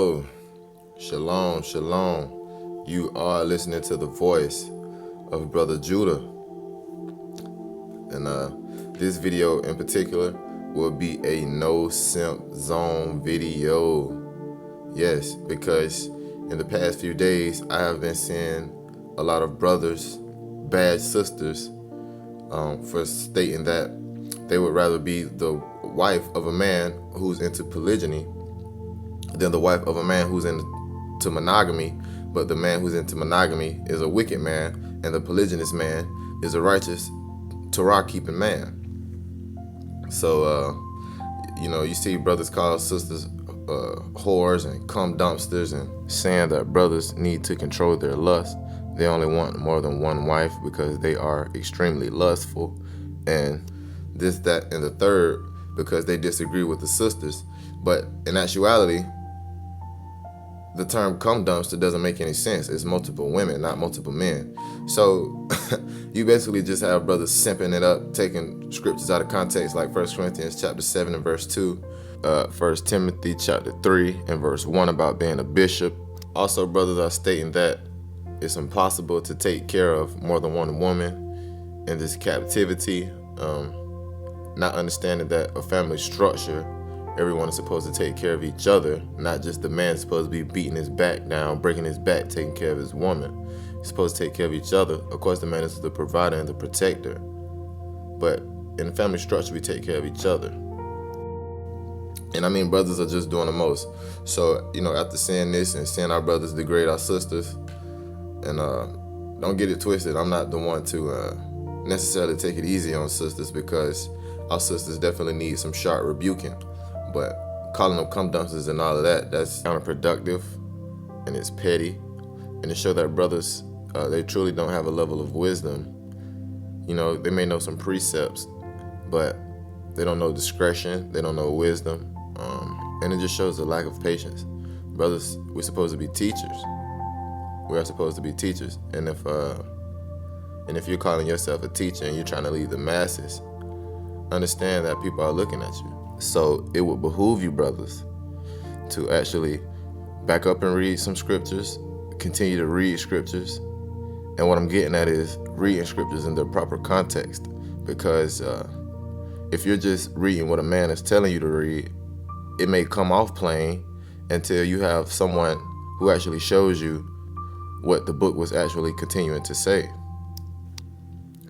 Yo, shalom, shalom. You are listening to the voice of Brother Judah. And this video in particular will be a no simp zone video. Yes, because in the past few days, I have been seeing a lot of brothers bad sisters for stating that they would rather be the wife of a man who's into polygyny than the wife of a man who's into monogamy, but the man who's into monogamy is a wicked man and the polygynous man is a righteous Torah-keeping man. So, you see brothers call sisters whores and cum dumpsters and saying that brothers need to control their lust. They only want more than one wife because they are extremely lustful, and this, that, and the third because they disagree with the sisters. But in actuality, the term cum dumpster doesn't make any sense. It's multiple women, not multiple men. So you basically just have brothers simping it up, taking scriptures out of context, like 1 Corinthians chapter 7 and verse 2, 1 Timothy chapter 3 and verse 1 about being a bishop. Also, brothers are stating that it's impossible to take care of more than one woman in this captivity, not understanding that a family structure, everyone is supposed to take care of each other, not just the man supposed to be beating his back down, breaking his back, taking care of his woman. He's supposed to take care of each other. Of course, the man is the provider and the protector. But in a family structure, we take care of each other. And I mean, brothers are just doing the most. So, after seeing this and seeing our brothers degrade our sisters, and don't get it twisted, I'm not the one to necessarily take it easy on sisters, because our sisters definitely need some sharp rebuking. But calling them cum dumpsters and all of that, that's counterproductive, and it's petty. And to show that brothers, they truly don't have a level of wisdom. They may know some precepts, but they don't know discretion, they don't know wisdom. And it just shows a lack of patience. Brothers, we're supposed to be teachers. We are supposed to be teachers. And if you're calling yourself a teacher and you're trying to lead the masses, understand that people are looking at you. So it would behoove you, brothers, to actually back up and read some scriptures, continue to read scriptures. And what I'm getting at is reading scriptures in their proper context. Because if you're just reading what a man is telling you to read, it may come off plain until you have someone who actually shows you what the book was actually continuing to say.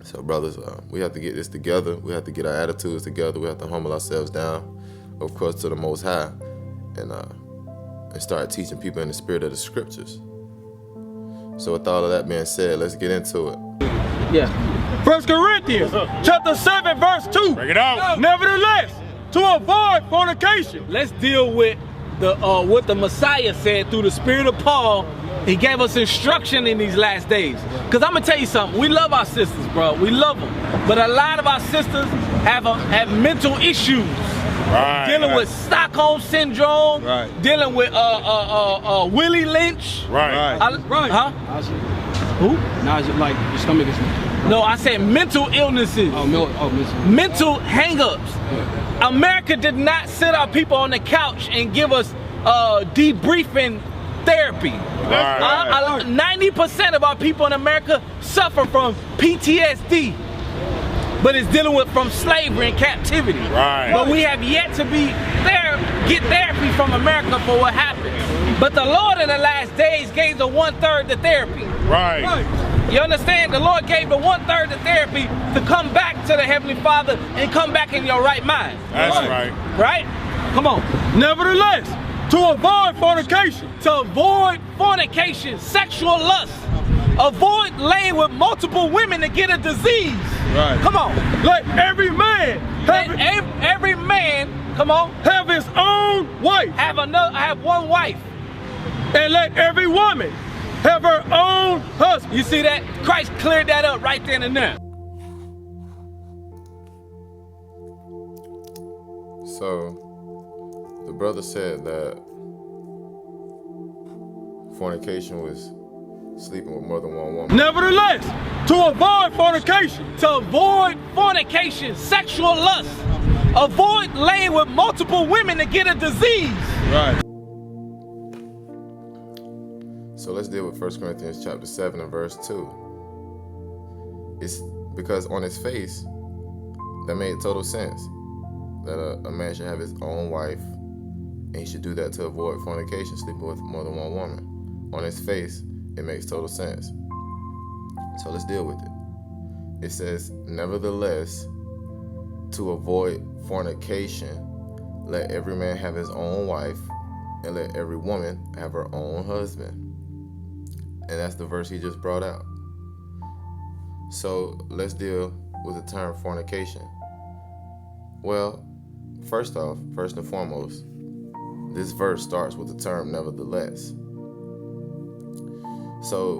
So brothers, we have to get this together. We have to get our attitudes together. We have to humble ourselves down, of course, to the Most High, and start teaching people in the spirit of the scriptures. So with all of that being said, let's get into it. Yeah. 1 Corinthians chapter 7 verse 2. Break it out. Nevertheless, to avoid fornication. Let's deal with what the Messiah said through the spirit of Paul. He gave us instruction in these last days. Because I'm going to tell you something. We love our sisters, bro. We love them. But a lot of our sisters have mental issues. Right, dealing with Stockholm syndrome. Right. Dealing with Willie Lynch. Right. Huh? Who? Nausea, like your stomach is. No, I said mental illnesses. Mental hang-ups. Yeah. America did not sit our people on the couch and give us debriefing therapy. 90% of our people in America suffer from PTSD, but it's dealing with from slavery and captivity. Right. But we have yet to get therapy from America for what happened. But the Lord in the last days gave the 1/3 the therapy. Right. You understand? The Lord gave the 1/3 the therapy to come back to the Heavenly Father and come back in your right mind. That's right. Right? Come on. Nevertheless, to avoid fornication. To avoid fornication, sexual lust. Avoid laying with multiple women to get a disease. Right. Come on. Let every man every man, come on, have his own wife. Have one wife. And let every woman have her own husband. You see that? Christ cleared that up right then and there. So the brother said that fornication was sleeping with more than one woman. Nevertheless, to avoid fornication. To avoid fornication, sexual lust. Avoid laying with multiple women to get a disease. Right. So let's deal with 1 Corinthians chapter 7 and verse 2. It's because on its face, that made total sense that a man should have his own wife, and he should do that to avoid fornication, sleeping with more than one woman. On its face, it makes total sense. So let's deal with it. It says, nevertheless, to avoid fornication, let every man have his own wife, and let every woman have her own husband. And that's the verse he just brought out. So let's deal with the term fornication. Well, first and foremost, this verse starts with the term nevertheless. So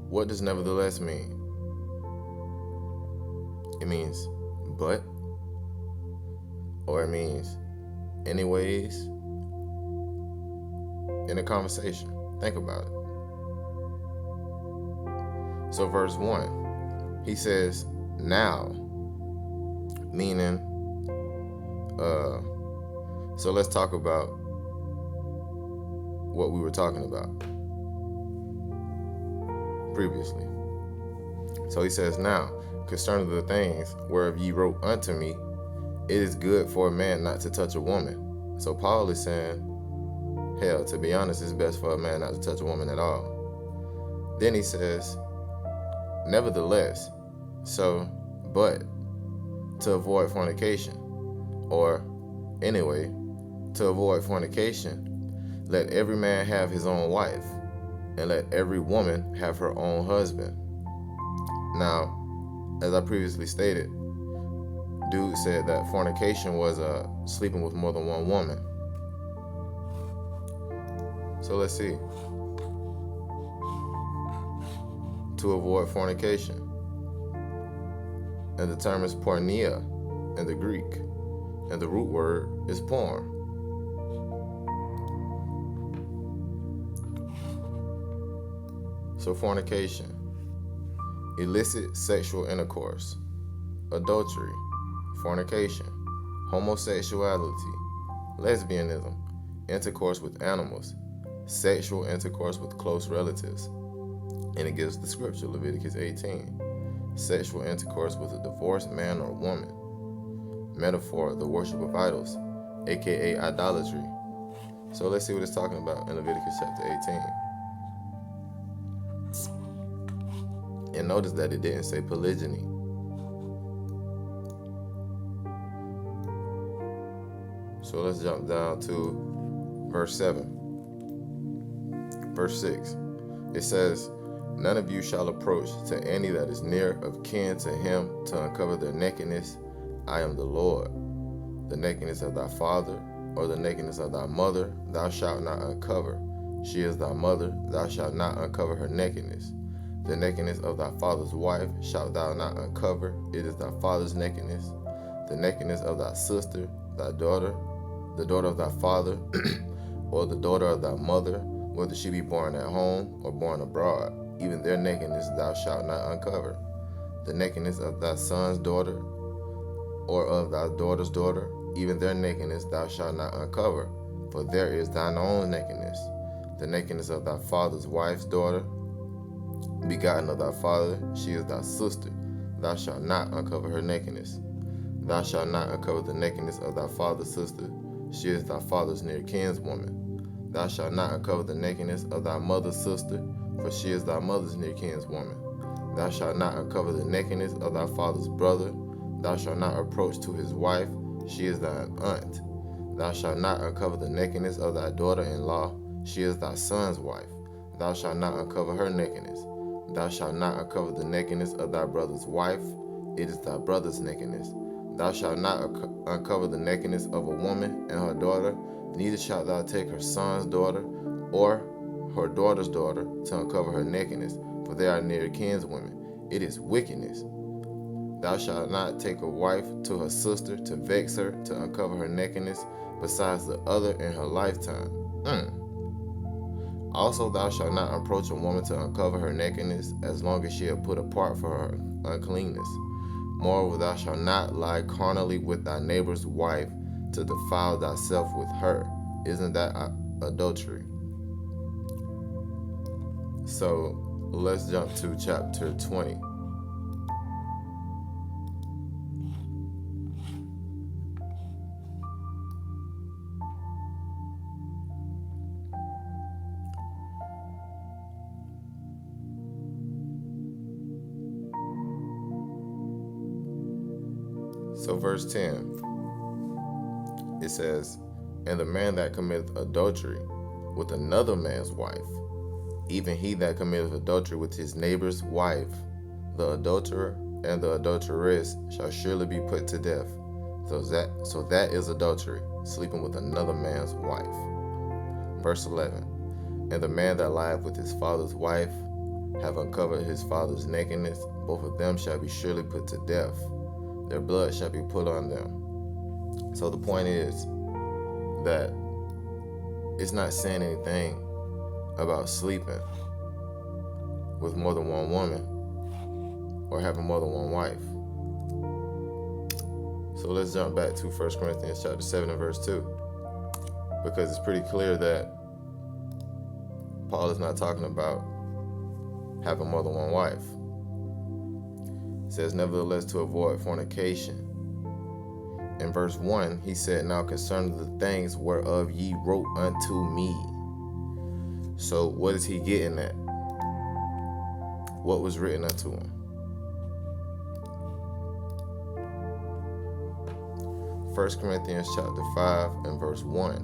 what does nevertheless mean? It means but, or it means anyways in a conversation. Think about it. So verse 1, he says, now, meaning, so let's talk about what we were talking about previously. So he says, now, concerning the things whereof ye wrote unto me, it is good for a man not to touch a woman. So Paul is saying, hell, to be honest, it's best for a man not to touch a woman at all. Then he says, nevertheless, so, but, to avoid fornication, or anyway, to avoid fornication, let every man have his own wife, and let every woman have her own husband. Now, as I previously stated, dude said that fornication was sleeping with more than one woman. So let's see. To avoid fornication. And the term is porneia in the Greek. And the root word is porn. So fornication. Illicit sexual intercourse. Adultery. Fornication. Homosexuality. Lesbianism. Intercourse with animals. Sexual intercourse with close relatives. And it gives the scripture, Leviticus 18. Sexual intercourse with a divorced man or woman. Metaphor, the worship of idols, aka idolatry. So let's see what it's talking about in Leviticus chapter 18. And notice that it didn't say polygyny. So let's jump down to verse 7. Verse 6. It says, none of you shall approach to any that is near of kin to him to uncover their nakedness. I am the Lord. The nakedness of thy father, or the nakedness of thy mother, thou shalt not uncover. She is thy mother, thou shalt not uncover her nakedness. The nakedness of thy father's wife shalt thou not uncover, it is thy father's nakedness. The nakedness of thy sister, thy daughter, the daughter of thy father, or the daughter of thy mother, whether she be born at home or born abroad, even their nakedness thou shalt not uncover. The nakedness of thy son's daughter, or of thy daughter's daughter, even their nakedness thou shalt not uncover, for there is thine own nakedness. The nakedness of thy father's wife's daughter, begotten of thy father, she is thy sister. Thou shalt not uncover her nakedness. Thou shalt not uncover the nakedness of thy father's sister, she is thy father's near kinswoman. Thou shalt not uncover the nakedness of thy mother's sister, for she is thy mother's near kinswoman. Thou shalt not uncover the nakedness of thy father's brother. Thou shalt not approach to his wife, she is thine aunt. Thou shalt not uncover the nakedness of thy daughter-in-law, she is thy son's wife. Thou shalt not uncover her nakedness. Thou shalt not uncover the nakedness of thy brother's wife, it is thy brother's nakedness. Thou shalt not uncover the nakedness of a woman and her daughter, neither shalt thou take her son's daughter or her daughter's daughter to uncover her nakedness, for they are near kinswomen. It is wickedness. Thou shalt not take a wife to her sister to vex her, to uncover her nakedness, besides the other in her lifetime. Also thou shalt not approach a woman to uncover her nakedness, as long as she have put apart for her uncleanness. Moreover, thou shalt not lie carnally with thy neighbor's wife, to defile thyself with her. Isn't that adultery? So let's jump to chapter 20. So verse 10, it says, "And the man that committeth adultery with another man's wife, even he that committeth adultery with his neighbor's wife, the adulterer and the adulteress shall surely be put to death. So that is adultery, sleeping with another man's wife." Verse 11, "And the man that lieth with his father's wife, have uncovered his father's nakedness, both of them shall be surely put to death. Their blood shall be put on them." So the point is that it's not saying anything about sleeping with more than one woman or having more than one wife. So let's jump back to 1 Corinthians chapter 7 and verse 2, because it's pretty clear that Paul is not talking about having more than one wife. It says, "Nevertheless, to avoid fornication." In verse 1, he said, "Now concerning the things whereof ye wrote unto me." So what is he getting at? What was written unto him? 1 Corinthians chapter 5 and verse 1,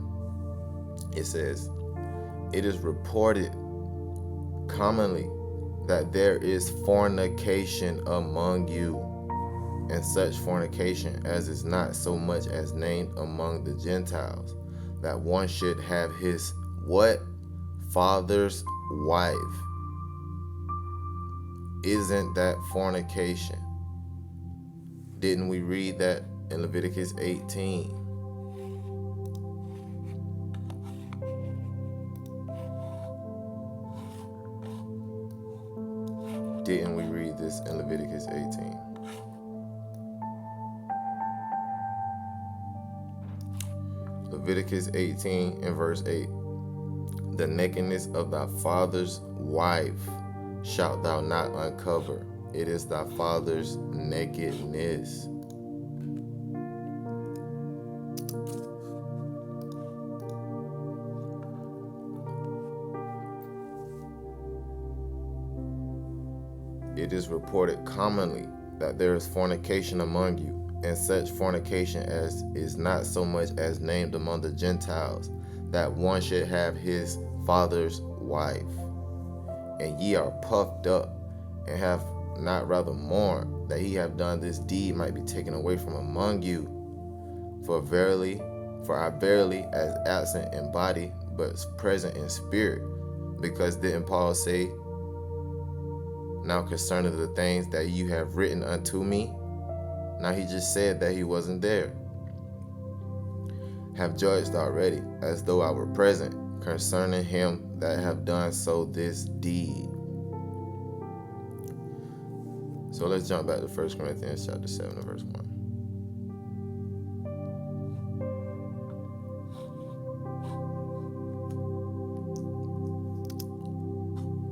it says, "It is reported commonly that there is fornication among you, and such fornication as is not so much as named among the Gentiles, that one should have his" what? "Father's wife." Isn't that fornication? Didn't we read that in Leviticus 18? Didn't we read this in Leviticus 18? Leviticus 18 and verse 8. "The nakedness of thy father's wife shalt thou not uncover. It is thy father's nakedness." "It is reported commonly that there is fornication among you, and such fornication as is not so much as named among the Gentiles, that one should have his father's wife. And ye are puffed up, and have not rather mourned that he have done this deed might be taken away from among you. For I verily, as absent in body, but present in spirit." Because didn't Paul say, "Now concerning the things that you have written unto me"? Now he just said that he wasn't there. "Have judged already, as though I were present, concerning him that have done so this deed." So let's jump back to 1 Corinthians chapter 7 and verse 1.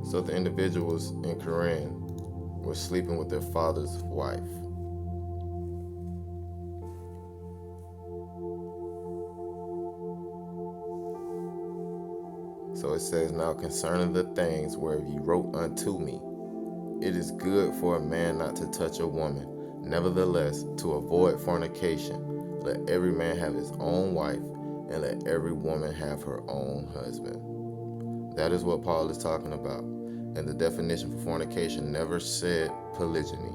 So the individuals in Koran were sleeping with their father's wife. So it says, "Now concerning the things whereof ye wrote unto me, it is good for a man not to touch a woman. Nevertheless, to avoid fornication, let every man have his own wife, and let every woman have her own husband." That is what Paul is talking about. And the definition for fornication never said polygyny.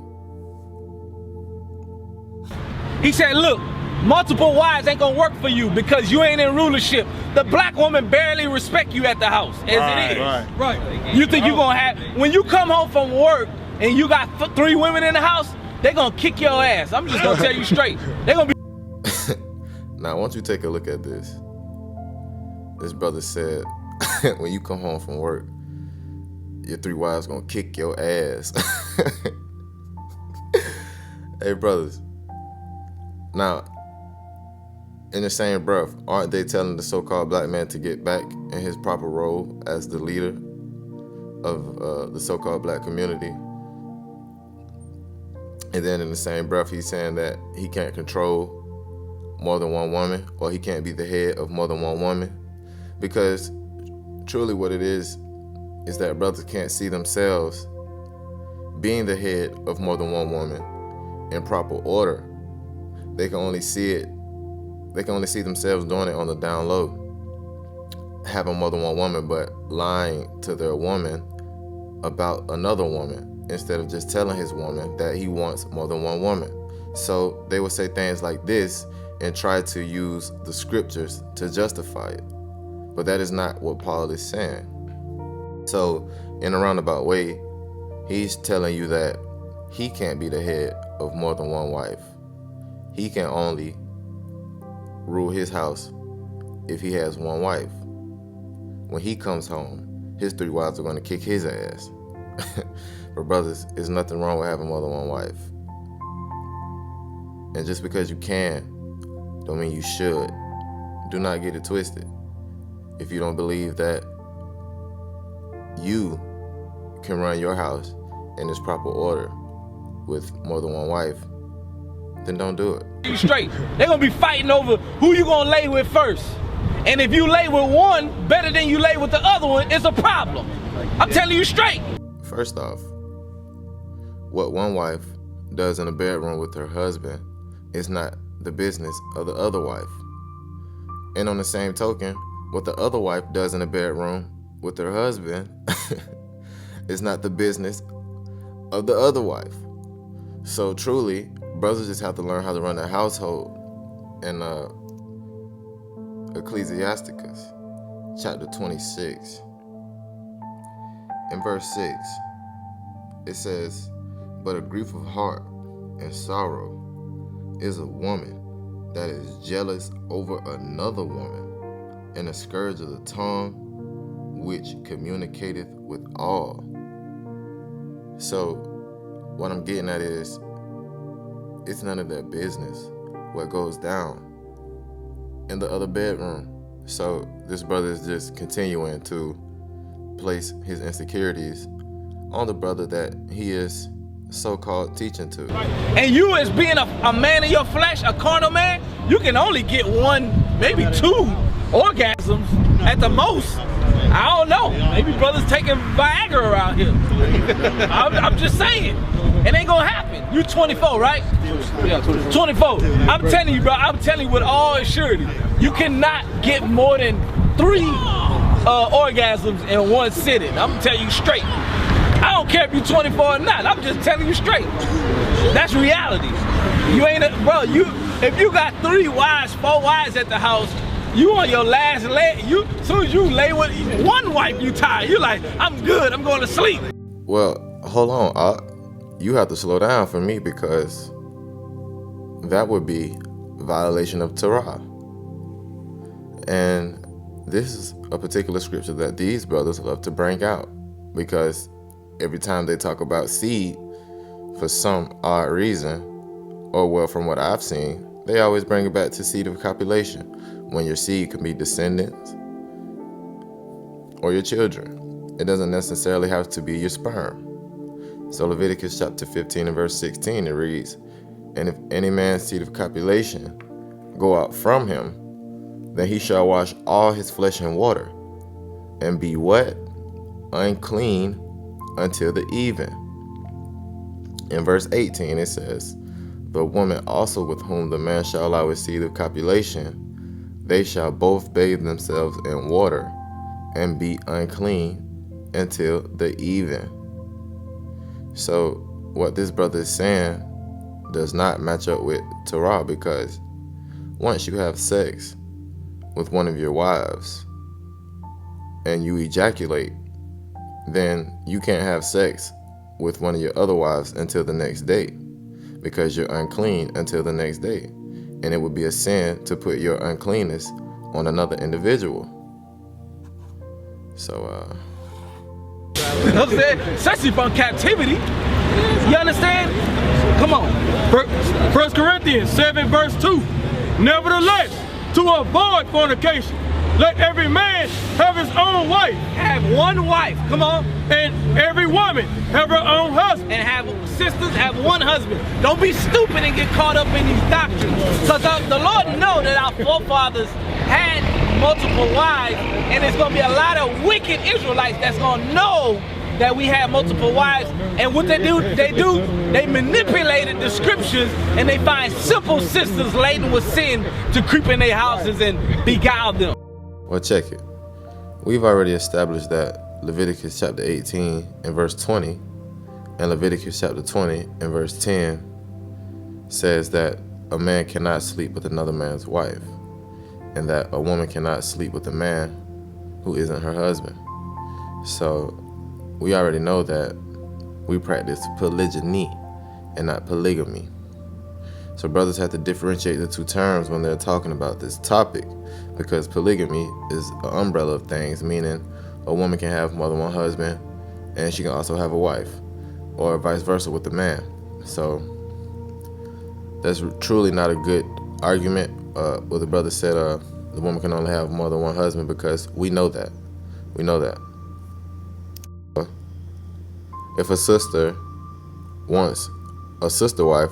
He said, look, multiple wives ain't gonna work for you because you ain't in rulership. The black woman barely respect you at the house as it is. Right. You think you gonna have, when you come home from work and you got 3 women in the house, they gonna kick your ass. I'm just gonna tell you straight. They gonna be. Now, I want you to take a look at this. This brother said, when you come home from work, your 3 wives gonna kick your ass. Hey, brothers. Now, in the same breath, aren't they telling the so-called black man to get back in his proper role as the leader of the so-called black community. And then in the same breath, he's saying that he can't control more than one woman, or he can't be the head of more than one woman. Because truly what it is that brothers can't see themselves being the head of more than one woman in proper order. They can only see themselves doing it on the down low, having more than one woman, but lying to their woman about another woman instead of just telling his woman that he wants more than one woman. So they would say things like this and try to use the scriptures to justify it. But that is not what Paul is saying. So in a roundabout way, he's telling you that he can't be the head of more than one wife. He can only rule his house if he has one wife. When he comes home, his 3 wives are going to kick his ass. But brothers, there's nothing wrong with having more than one wife. And just because you can, don't mean you should. Do not get it twisted. If you don't believe that you can run your house in its proper order with more than one wife, then don't do it. You straight. They're gonna be fighting over who you gonna lay with first. And if you lay with one better than you lay with the other one, it's a problem. I'm telling you straight. First off, what one wife does in a bedroom with her husband is not the business of the other wife. And on the same token, what the other wife does in a bedroom with her husband is not the business of the other wife. So truly, brothers just have to learn how to run their household. In Ecclesiasticus chapter 26, in verse 6, it says, "But a grief of heart and sorrow is a woman that is jealous over another woman, and a scourge of the tongue which communicateth with all." So what I'm getting at is, it's none of their business what goes down in the other bedroom. So this brother is just continuing to place his insecurities on the brother that he is so-called teaching to. And you, as being a man in your flesh, a carnal man, you can only get 1, maybe 2 orgasms at the most. I don't know. Maybe brothers taking Viagra around here. I'm just saying. It ain't gonna happen. You 24, right? Yeah, 24. I'm telling you, bro. I'm telling you with all surety, you cannot get more than 3 orgasms in one sitting. I'm telling you straight. I don't care if you're 24 or not. I'm just telling you straight. That's reality. You ain't, bro. If you got 3 wives, 4 wives at the house, you on your last leg. As soon as you lay with one wife, you tired. You like, I'm good. I'm going to sleep. Well, hold on. You have to slow down for me, because that would be violation of Torah. And this is a particular scripture that these brothers love to bring out, because every time they talk about seed, for some odd reason, or well, from what I've seen, they always bring it back to seed of copulation, when your seed can be descendants or your children. It doesn't necessarily have to be your sperm. So Leviticus chapter 15 and verse 16, it reads, "And if any man's seed of copulation go out from him, then he shall wash all his flesh in water, and be what? Unclean until the even." In verse 18, it says, "The woman also with whom the man shall allow his seed of copulation, they shall both bathe themselves in water, and be unclean until the even." So what this brother is saying does not match up with Torah, because once you have sex with one of your wives and you ejaculate, then you can't have sex with one of your other wives until the next day, because you're unclean until the next day. And it would be a sin to put your uncleanness on another individual. So, You know what I'm saying? Especially from captivity. You understand? Come on. 1 Corinthians 7 verse 2. "Nevertheless, to avoid fornication, let every man have his own wife. Have one wife. Come on. And every woman have her own husband. And have sisters have one husband. Don't be stupid and get caught up in these doctrines. Because the Lord know that our forefathers had multiple wives, and there's going to be a lot of wicked Israelites that's going to know that we have multiple wives. And what they do, they manipulated the scriptures, and they find simple sisters laden with sin to creep in their houses and beguile them. Well, check it. We've already established that Leviticus chapter 18 and verse 20 and Leviticus chapter 20 and verse 10 says that a man cannot sleep with another man's wife, and that a woman cannot sleep with a man who isn't her husband. So we already know that we practice polygyny and not polygamy. So brothers have to differentiate the two terms when they're talking about this topic, because polygamy is an umbrella of things, meaning a woman can have more than one husband and she can also have a wife, or vice versa with the man. So that's truly not a good argument. What the brother said, the woman can only have more than one husband, because we know that. We know that. If a sister wants a sister wife,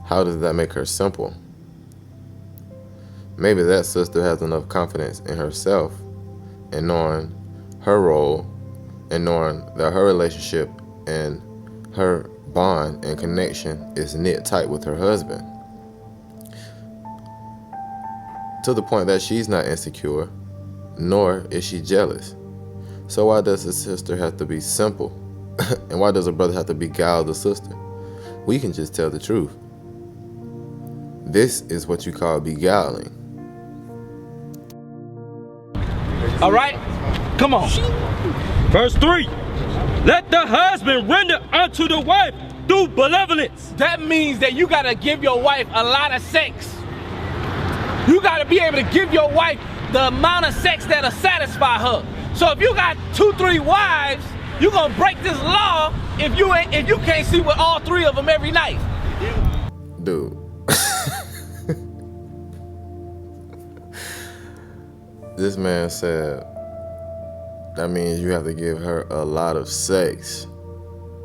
how does that make her simple? Maybe that sister has enough confidence in herself and knowing her role and knowing that her relationship and her bond and connection is knit tight with her husband, to the point that she's not insecure, nor is she jealous. So why does a sister have to be simple? And why does a brother have to beguile the sister? We can just tell the truth. This is what you call beguiling. All right? Come on. Verse 3. Let the husband render unto the wife due benevolence. That means that you got to give your wife a lot of sex. You got to be able to give your wife the amount of sex that'll satisfy her. So if you got 2-3 wives, you're gonna break this law if you can't sleep with all 3 of them every night. Dude. This man said that means you have to give her a lot of sex.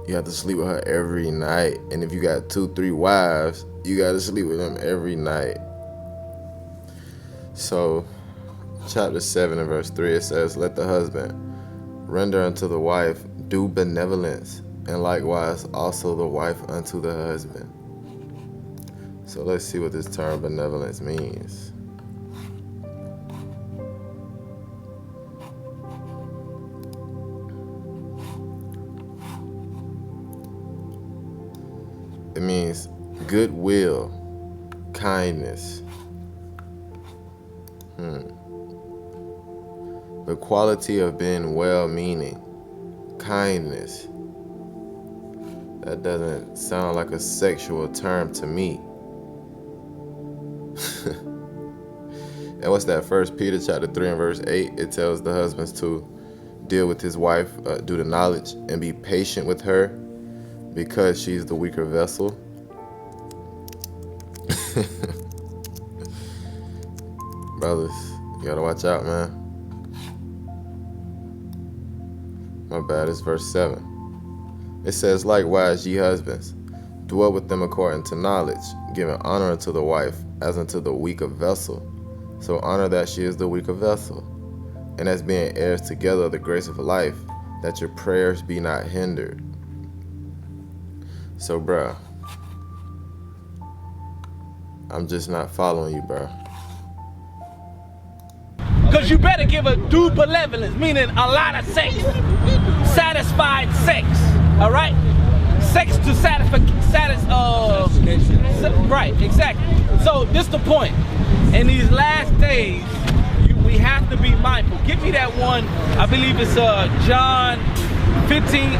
You have to sleep with her every night. And if you got 2-3 wives, you got to sleep with them every night. So chapter 7 and verse 3, it says, let the husband render unto the wife due benevolence, and likewise also the wife unto the husband. So let's see what this term benevolence means. It means goodwill, kindness. The quality of being well-meaning, kindness. That doesn't sound like a sexual term to me. And what's that? 1 Peter chapter 3 and verse 8, it tells the husbands to deal with his wife due to knowledge and be patient with her because she's the weaker vessel. Brothers, you gotta watch out, man. My bad, it's verse 7. It says, likewise, ye husbands, dwell with them according to knowledge, giving honor unto the wife as unto the weaker vessel. So honor that she is the weaker vessel, and as being heirs together of the grace of life, that your prayers be not hindered. So, bruh, I'm just not following you, bruh. Because you better give a due benevolence, meaning a lot of sex. Satisfied sex, all right? Sex to right, exactly. So this is the point. In these last days, we have to be mindful. Give me that one, I believe it's John 15,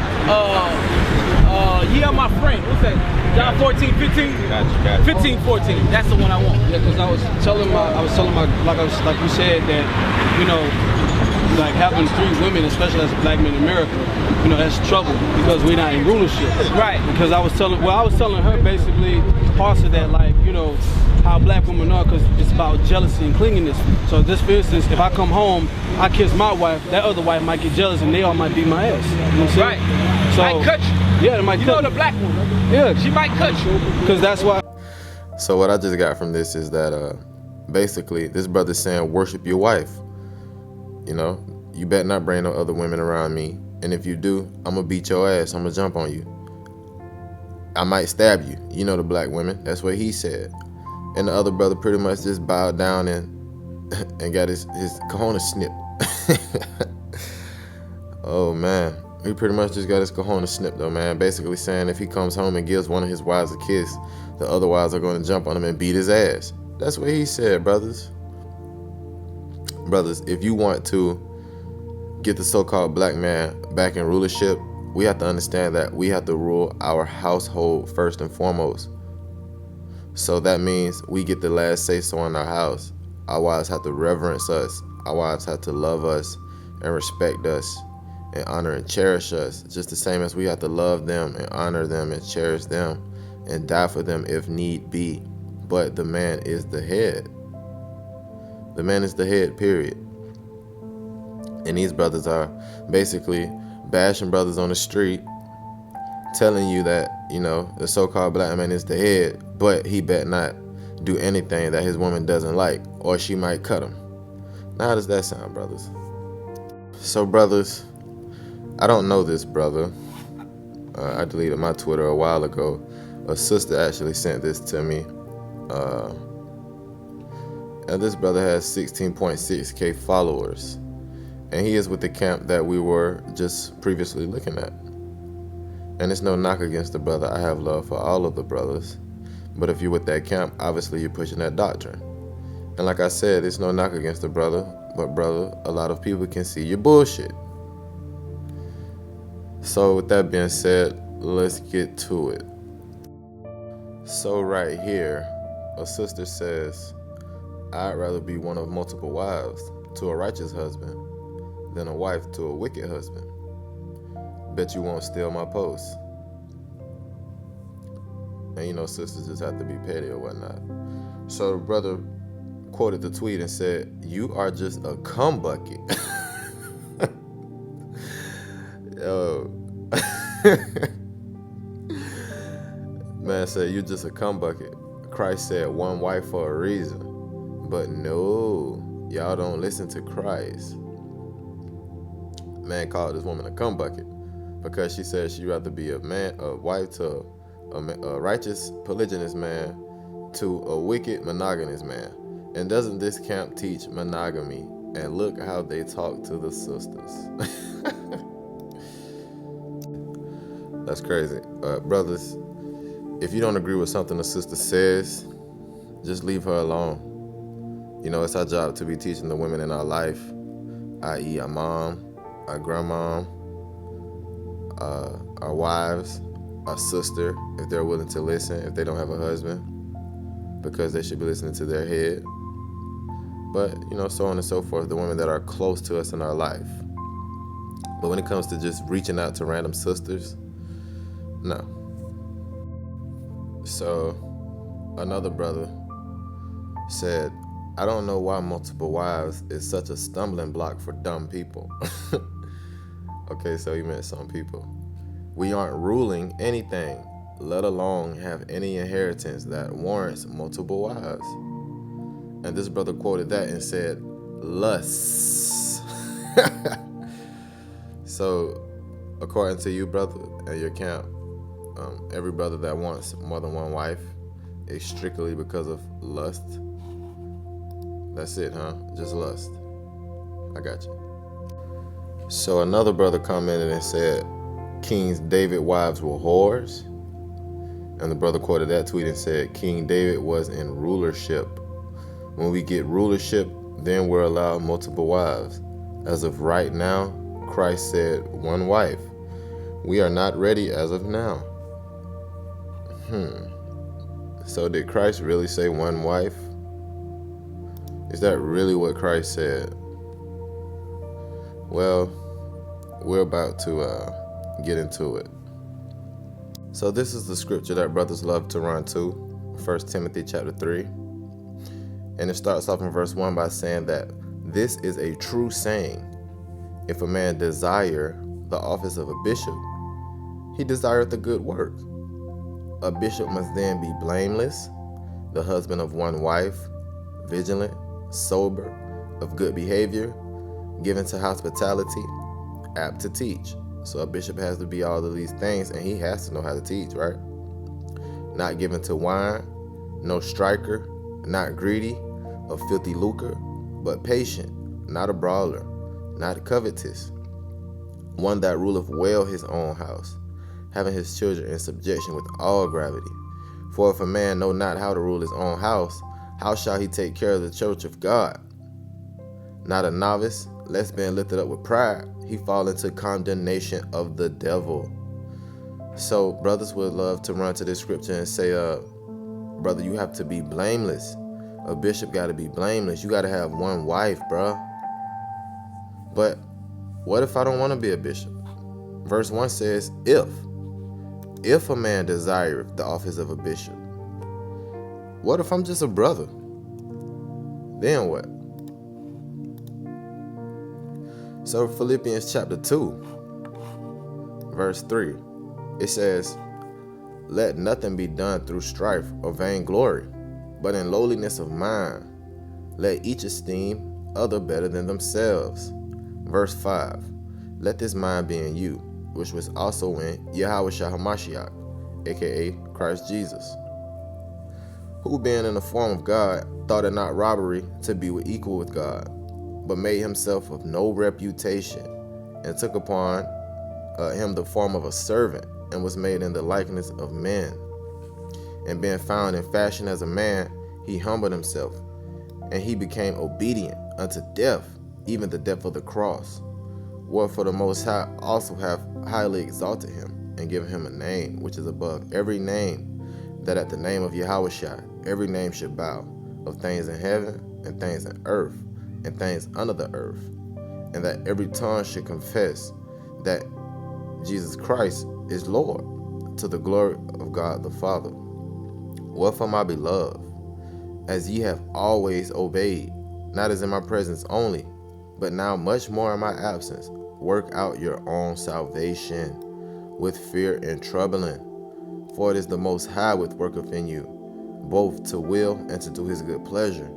yeah, my friend, what's that? John 14, 15? Gotcha. 15, 14, that's the one I want. Yeah, because I was telling my, like you said, that, you know, like having 3 women, especially as a black man in America, you know, that's trouble because we're not in rulership. Right. Because I was telling her basically parts of that, like, you know, how black women are, because it's about jealousy and clinginess. So just for instance, if I come home, I kiss my wife, that other wife might get jealous and they all might beat my ass. You know what I'm saying? Right. So, Might cut you. Yeah, they might You cut know the black woman. Yeah. She might cut you. Because that's why. So what I just got from this is that basically this brother's saying worship your wife. You know, you better not bring no other women around me. And if you do, I'm going to beat your ass. I'm going to jump on you. I might stab you. You know the black women. That's what he said. And the other brother pretty much just bowed down and got his cojones snipped. Oh, man. He pretty much just got his cojones snipped, though, man. Basically saying if he comes home and gives one of his wives a kiss, the other wives are going to jump on him and beat his ass. That's what he said, brothers. Brothers, if you want to get the so-called black man back in rulership, we have to understand that we have to rule our household first and foremost. So that means we get the last say-so in our house. Our wives have to reverence us. Our wives have to love us and respect us and honor and cherish us, just the same as we have to love them and honor them and cherish them and die for them if need be. But the man is the head. The man is the head, period. And these brothers are basically bashing brothers on the street, telling you that, you know, the so-called black man is the head, but he better not do anything that his woman doesn't like, or she might cut him. Now, how does that sound, brothers? So, brothers, I don't know this brother. I deleted my Twitter a while ago. A sister actually sent this to me. And this brother has 16.6K followers. And he is with the camp that we were just previously looking at. And it's no knock against the brother. I have love for all of the brothers. But if you're with that camp, obviously you're pushing that doctrine. And like I said, it's no knock against the brother. But brother, a lot of people can see your bullshit. So with that being said, let's get to it. So right here, a sister says, I'd rather be one of multiple wives to a righteous husband than a wife to a wicked husband. Bet you won't steal my post. And you know, sisters just have to be petty or whatnot. So the brother quoted the tweet and said, you are just a cum bucket. Yo. Man said, you just a cum bucket. Christ said one wife for a reason. But no, y'all don't listen to Christ. Man called this woman a cum bucket because she said she'd rather be a wife to a righteous polygynous man to a wicked monogamous man. And doesn't this camp teach monogamy? And look how they talk to the sisters. That's crazy. Brothers, if you don't agree with something the sister says, just leave her alone. You know, it's our job to be teaching the women in our life, i.e. our mom, our grandmom, our wives, our sister, if they're willing to listen, if they don't have a husband, because they should be listening to their head. But, you know, so on and so forth, the women that are close to us in our life. But when it comes to just reaching out to random sisters, no. So, another brother said, I don't know why multiple wives is such a stumbling block for dumb people. Okay, so he meant some people. We aren't ruling anything, let alone have any inheritance that warrants multiple wives. And this brother quoted that and said, lust. So, according to you, brother, and your camp, every brother that wants more than one wife is strictly because of lust. That's it, huh? Just lust. I got you. So another brother commented and said, King David wives were whores. And the brother quoted that tweet and said, King David was in rulership. When we get rulership, then we're allowed multiple wives. As of right now, Christ said one wife. We are not ready as of now. So did Christ really say one wife? Is that really what Christ said? Well, we're about to get into it. So this is the scripture that brothers love to run to, 1 Timothy chapter 3. And it starts off in verse 1 by saying that this is a true saying. If a man desire the office of a bishop, he desireth a good work. A bishop must then be blameless, the husband of one wife, vigilant, sober, of good behavior, given to hospitality, apt to teach. So a bishop has to be all of these things, and he has to know how to teach, right? Not given to wine, no striker, not greedy of filthy lucre, but patient, not a brawler, not covetous, one that ruleth well his own house, having his children in subjection with all gravity. For if a man know not how to rule his own house, how shall he take care of the church of God? Not a novice, lest being lifted up with pride, he fall into condemnation of the devil. So brothers would love to run to this scripture and say, brother, you have to be blameless. A bishop got to be blameless. You got to have one wife, bro. But what if I don't want to be a bishop? Verse 1 says, if a man desireth the office of a bishop. What if I'm just a brother? Then what? So Philippians chapter 2, verse 3, it says, let nothing be done through strife or vainglory, but in lowliness of mind, let each esteem other better than themselves. Verse 5, let this mind be in you, which was also in Yahushua HaMashiach, aka Christ Jesus, who being in the form of God, thought it not robbery to be equal with God, but made himself of no reputation, and took upon him the form of a servant, and was made in the likeness of men. And being found in fashion as a man, he humbled himself, and he became obedient unto death, even the death of the cross. Wherefore the Most High also hath highly exalted him, and given him a name which is above every name, that at the name of Yahushua every name should bow, of things in heaven, and things in earth, and things under the earth, and that every tongue should confess that Jesus Christ is Lord, to the glory of God the Father. Wherefore, my beloved, as ye have always obeyed, not as in my presence only, but now much more in my absence, work out your own salvation with fear and trembling. For it is the Most High which worketh in you, both to will and to do his good pleasure.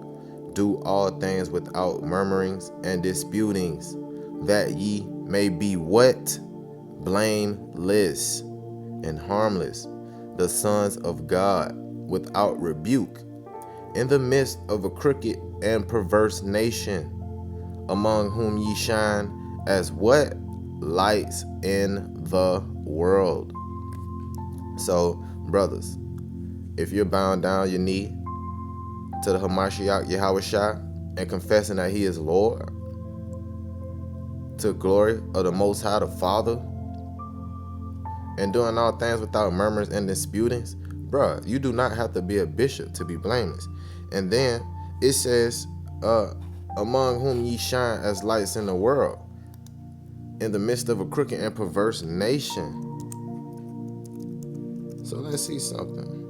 Do all things without murmurings and disputings, that ye may be what? Blameless and harmless, the sons of God, without rebuke, in the midst of a crooked and perverse nation, among whom ye shine as what? Lights in the world. So, brothers, if you're bowing down your knee to the Hamashiach Yahushua and confessing that he is Lord, to glory of the Most High the Father, and doing all things without murmurs and disputings, bruh, you do not have to be a bishop to be blameless. And then it says, among whom ye shine as lights in the world, in the midst of a crooked and perverse nation. So let's see something.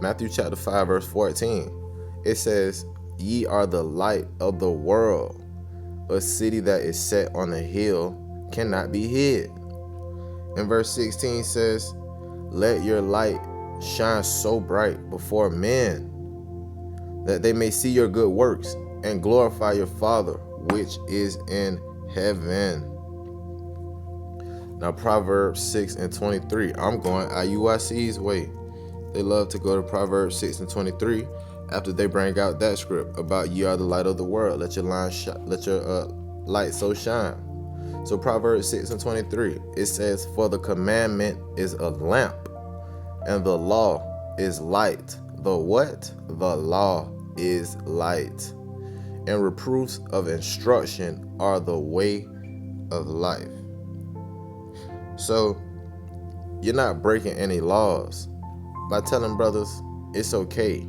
Matthew chapter 5, verse 14. It says, ye are the light of the world. A city that is set on a hill cannot be hid. And verse 16 says, let your light shine so bright before men, that they may see your good works and glorify your Father which is in heaven. Now Proverbs 6 and 23. I'm going IUIC's way. They love to go to Proverbs 6 and 23 after they bring out that script about ye are the light of the world. Let your light so shine. So Proverbs 6 and 23, it says, for the commandment is a lamp, and the law is light. The what? The law is light. And reproofs of instruction are the way of life. So you're not breaking any laws by telling brothers it's okay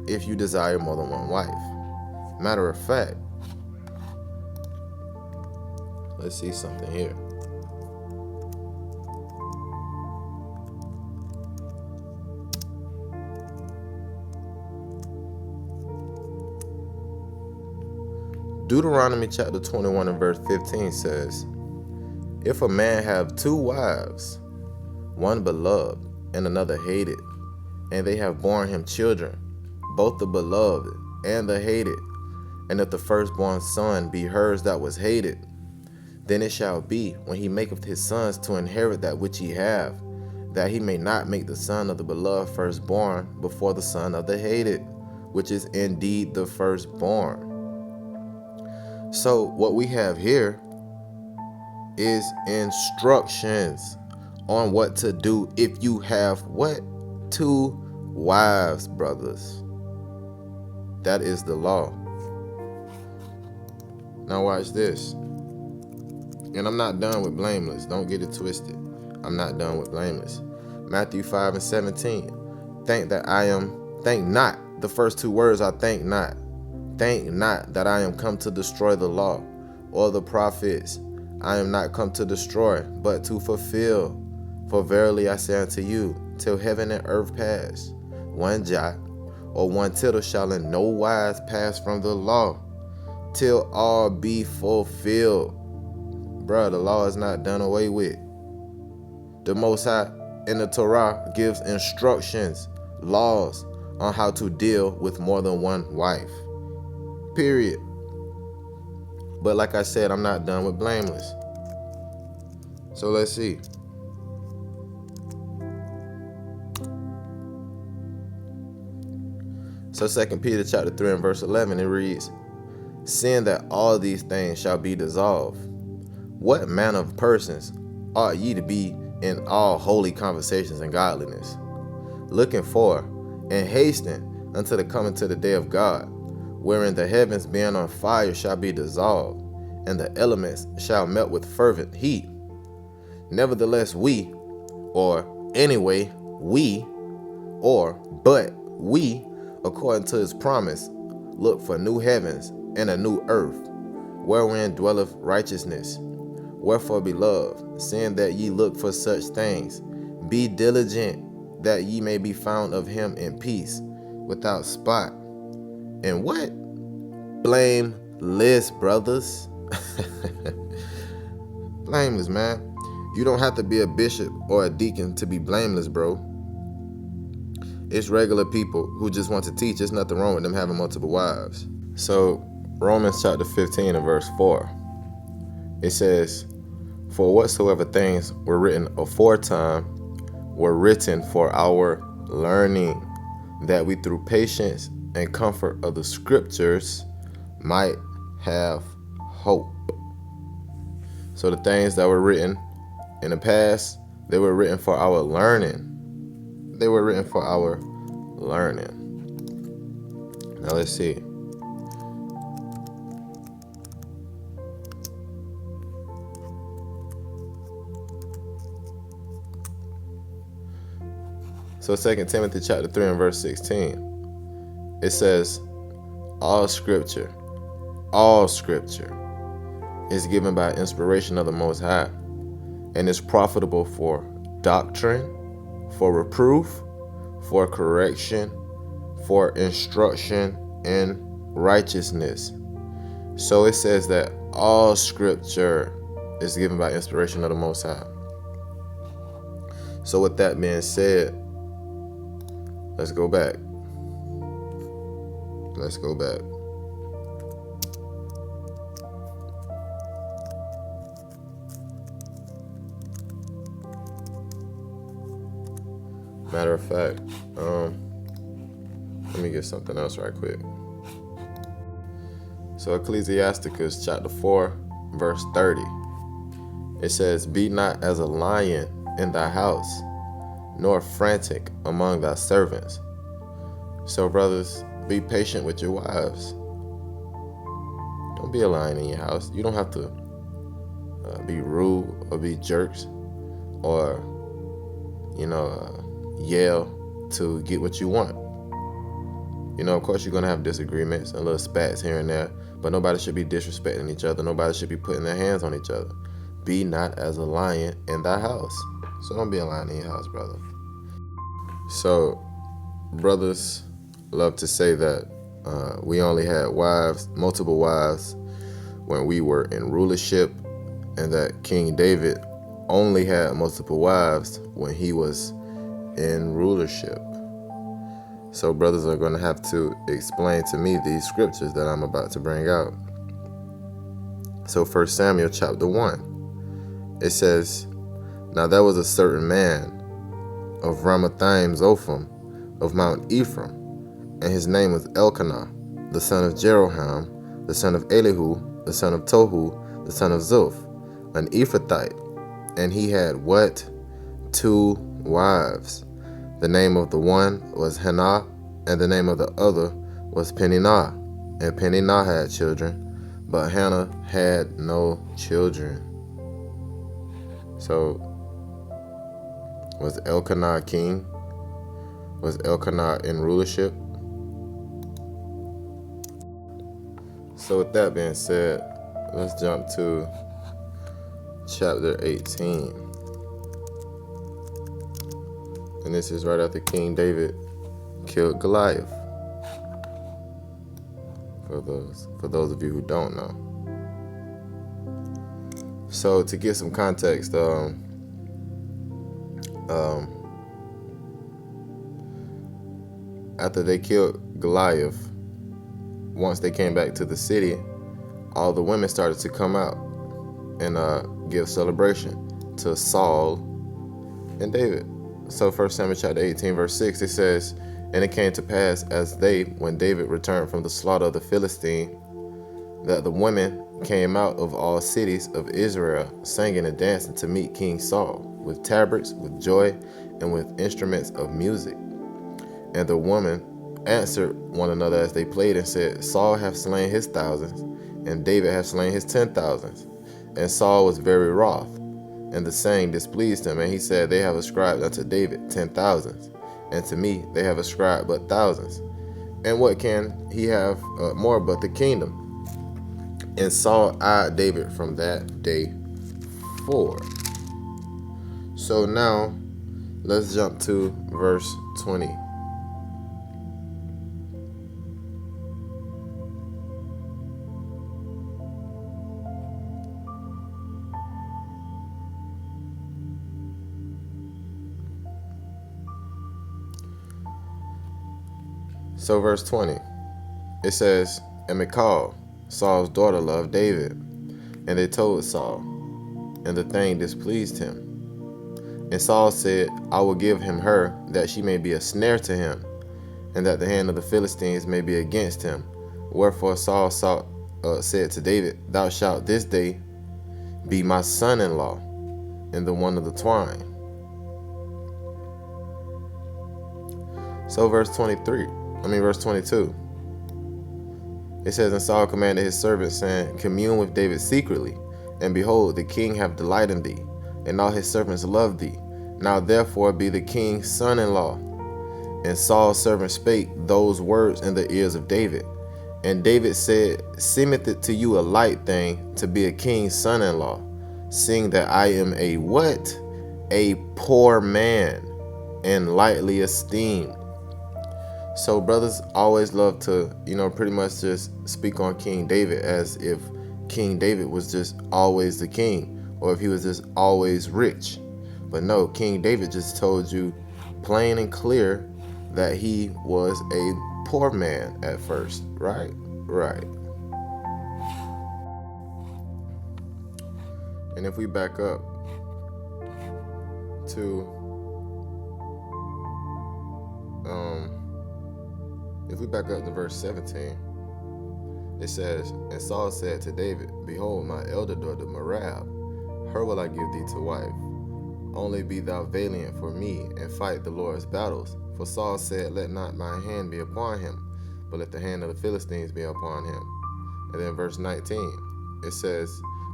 if you desire more than one wife. Matter of fact, let's see something here. Deuteronomy chapter 21 and verse 15 says, if a man have two wives, one beloved and another hated, and they have borne him children, both the beloved and the hated, and if the firstborn son be hers that was hated, then it shall be, when he maketh his sons to inherit that which he have, that he may not make the son of the beloved firstborn before the son of the hated, which is indeed the firstborn. So what we have here is instructions on what to do if you have what? Two wives, brothers. That is the law. Now watch this. And I'm not done with blameless. Don't get it twisted. I'm not done with blameless. Matthew 5 and 17. Think not. The first two words are think not. Think not that I am come to destroy the law or the prophets. I am not come to destroy, but to fulfill. For verily I say unto you, till heaven and earth pass, one jot or one tittle shall in no wise pass from the law, till all be fulfilled. Bruh, the law is not done away with. The Most High in the Torah gives instructions, laws on how to deal with more than one wife. Period. But like I said, I'm not done with blameless. So let's see. So 2 Peter chapter 3 and verse 11, it reads, seeing that all these things shall be dissolved, what manner of persons ought ye to be in all holy conversations and godliness, looking for and hastening unto the coming to the day of God, wherein the heavens being on fire shall be dissolved, and the elements shall melt with fervent heat. Nevertheless we, according to his promise, look for new heavens and a new earth, wherein dwelleth righteousness. Wherefore, beloved, seeing that ye look for such things, be diligent that ye may be found of him in peace, without spot. And what? Blameless, brothers. Blameless, man. You don't have to be a bishop or a deacon to be blameless, bro. It's regular people who just want to teach. There's nothing wrong with them having multiple wives. So Romans chapter 15 and verse 4, it says, for whatsoever things were written aforetime were written for our learning, that we through patience and comfort of the scriptures might have hope. So the things that were written in the past, they were written for our learning. They were written for our learning. Now let's see. So 2 Timothy chapter 3 and verse 16, it says, all scripture is given by inspiration of the Most High, and is profitable for doctrine, for reproof, for correction, for instruction in righteousness. So it says that all scripture is given by inspiration of the Most High. So with that being said, let's go back. Matter of fact, let me get something else right quick. So Ecclesiasticus chapter 4, verse 30. It says, be not as a lion in thy house, nor frantic among thy servants. So brothers, be patient with your wives. Don't be a lion in your house. You don't have to be rude or be jerks or, yell to get what you want. Of course you're going to have disagreements and little spats here and there, but nobody should be disrespecting each other. Nobody should be putting their hands on each other. Be not as a lion in thy house. So don't be a lion in your house, brother. So brothers love to say that we only had multiple wives when we were in rulership, and that King David only had multiple wives when he was in rulership. So brothers are going to have to explain to me these scriptures that I'm about to bring out. So 1 Samuel chapter 1, it says, Now there was a certain man of Ramathaim Zophim of Mount Ephraim, and his name was Elkanah, the son of Jeroham, the son of Elihu, the son of Tohu, the son of Zoph, an Ephrathite. And he had what? 2 wives. The name of the one was Hannah, and the name of the other was Peninnah. And Peninnah had children, but Hannah had no children. So, was Elkanah king? Was Elkanah in rulership? So with that being said, let's jump to chapter 18. And this is right after King David killed Goliath. For those of you who don't know. So to give some context, after they killed Goliath, once they came back to the city, all the women started to come out and give celebration to Saul and David. So 1 Samuel chapter 18 verse 6, it says, And it came to pass when David returned from the slaughter of the Philistine, that the women came out of all cities of Israel, singing and dancing to meet King Saul, with tabrets, with joy, and with instruments of music. And the women answered one another as they played and said, Saul hath slain his thousands, and David hath slain his 10,000s. And Saul was very wroth, and the saying displeased him, and he said, They have ascribed unto David 10,000s, and to me they have ascribed but thousands. And what can he have more but the kingdom? And Saul eyed David from that day forward. So now, let's jump to verse 20. So verse 20, it says, And Michal, Saul's daughter, loved David, and they told Saul, and the thing displeased him. And Saul said, I will give him her, that she may be a snare to him, and that the hand of the Philistines may be against him. Wherefore Saul said to David, Thou shalt this day be my son-in-law, in the one of the twine. So verse 22. It says, And Saul commanded his servants, saying, Commune with David secretly, and behold, the king hath delight in thee, and all his servants love thee. Now therefore be the king's son-in-law. And Saul's servant spake those words in the ears of David. And David said, Seemeth it to you a light thing to be a king's son-in-law, seeing that I am a what? A poor man, and lightly esteemed. So brothers always love to, pretty much just speak on King David as if King David was just always the king, or if he was just always rich. But no, King David just told you plain and clear that he was a poor man at first, right? Right. And if we back up to verse 17, it says, And Saul said to David, Behold, my elder daughter Merab, her will I give thee to wife. Only be thou valiant for me, and fight the Lord's battles. For Saul said, Let not my hand be upon him, but let the hand of the Philistines be upon him. And then verse 19, it says,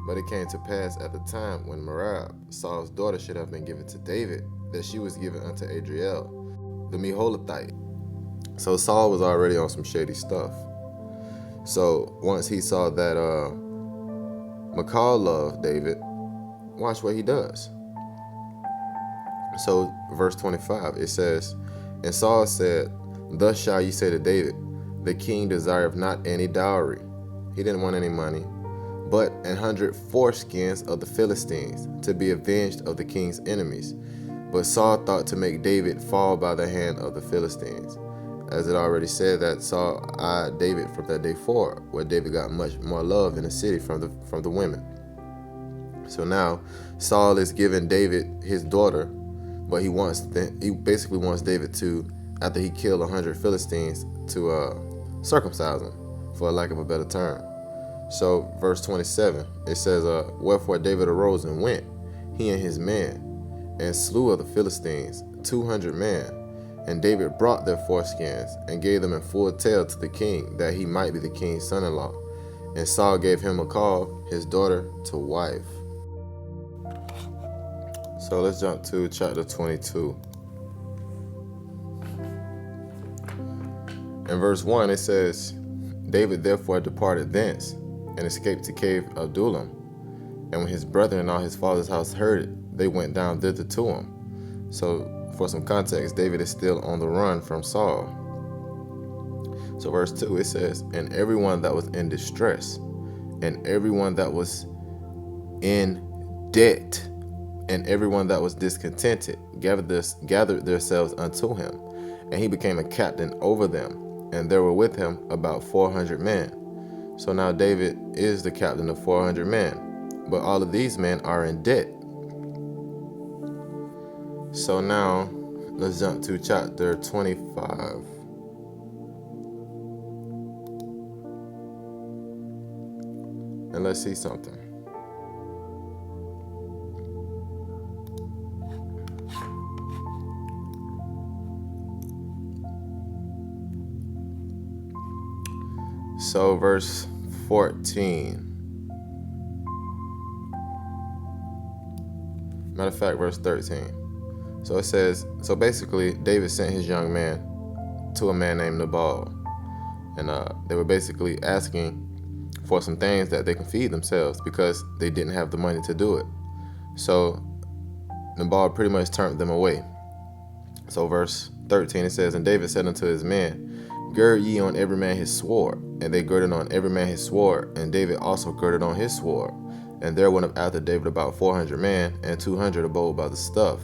But it came to pass at the time when Merab, Saul's daughter, should have been given to David, that she was given unto Adriel, the Meholathite. So Saul was already on some shady stuff. So once he saw that Michal loved David, watch what he does. So verse 25, it says, And Saul said, Thus shall ye say to David, The king desireth not any dowry. He didn't want any money, but 100 foreskins of the Philistines, to be avenged of the king's enemies. But Saul thought to make David fall by the hand of the Philistines. As it already said, that Saul eyed David from that day forward, where David got much more love in the city from the women. So now Saul is giving David his daughter, but he basically wants David to, after he killed 100 Philistines, to circumcise them, for lack of a better term. So verse 27, it says, wherefore David arose and went, he and his men, and slew of the Philistines 200 men. And David brought their foreskins and gave them in full tale to the king, that he might be the king's son-in-law. And Saul gave him Michal, his daughter, to wife. So let's jump to chapter 22. In verse 1, it says, David therefore departed thence, and escaped to cave of Adullam. And when his brethren and all his father's house heard it, they went down thither to him. So for some context, David is still on the run from Saul. So verse 2, it says, and everyone that was in distress, and everyone that was in debt, and everyone that was discontented, gathered themselves unto him, and he became a captain over them, and there were with him about 400 men. So now David is the captain of 400 men, but all of these men are in debt. So now let's jump to chapter 25. And let's see something. So verse 14. Matter of fact, verse 13. So it says, so basically David sent his young man to a man named Nabal. And they were basically asking for some things that they can feed themselves, because they didn't have the money to do it. So Nabal pretty much turned them away. So verse 13, it says, and David said unto his men, gird ye on every man his sword. And they girded on every man his sword, and David also girded on his sword. And there went up after David about 400 men, and 200 abode by the stuff.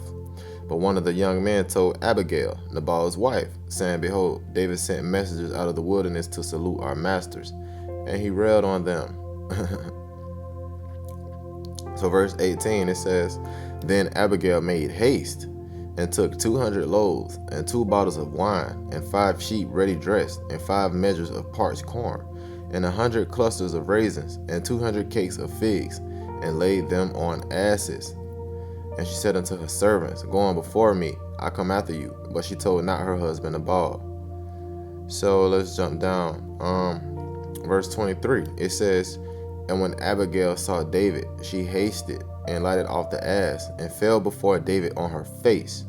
But one of the young men told Abigail, Nabal's wife, saying, behold, David sent messengers out of the wilderness to salute our masters. And he railed on them. So verse 18, it says, then Abigail made haste, and took 200 loaves, and 2 bottles of wine, and 5 sheep ready dressed, and 5 measures of parched corn, and 100 clusters of raisins, and 200 cakes of figs, and laid them on asses. And she said unto her servants, go on before me, I come after you. But she told not her husband Nabal. So let's jump down. Verse 23, it says, and when Abigail saw David, she hasted, and lighted off the ass, and fell before David on her face,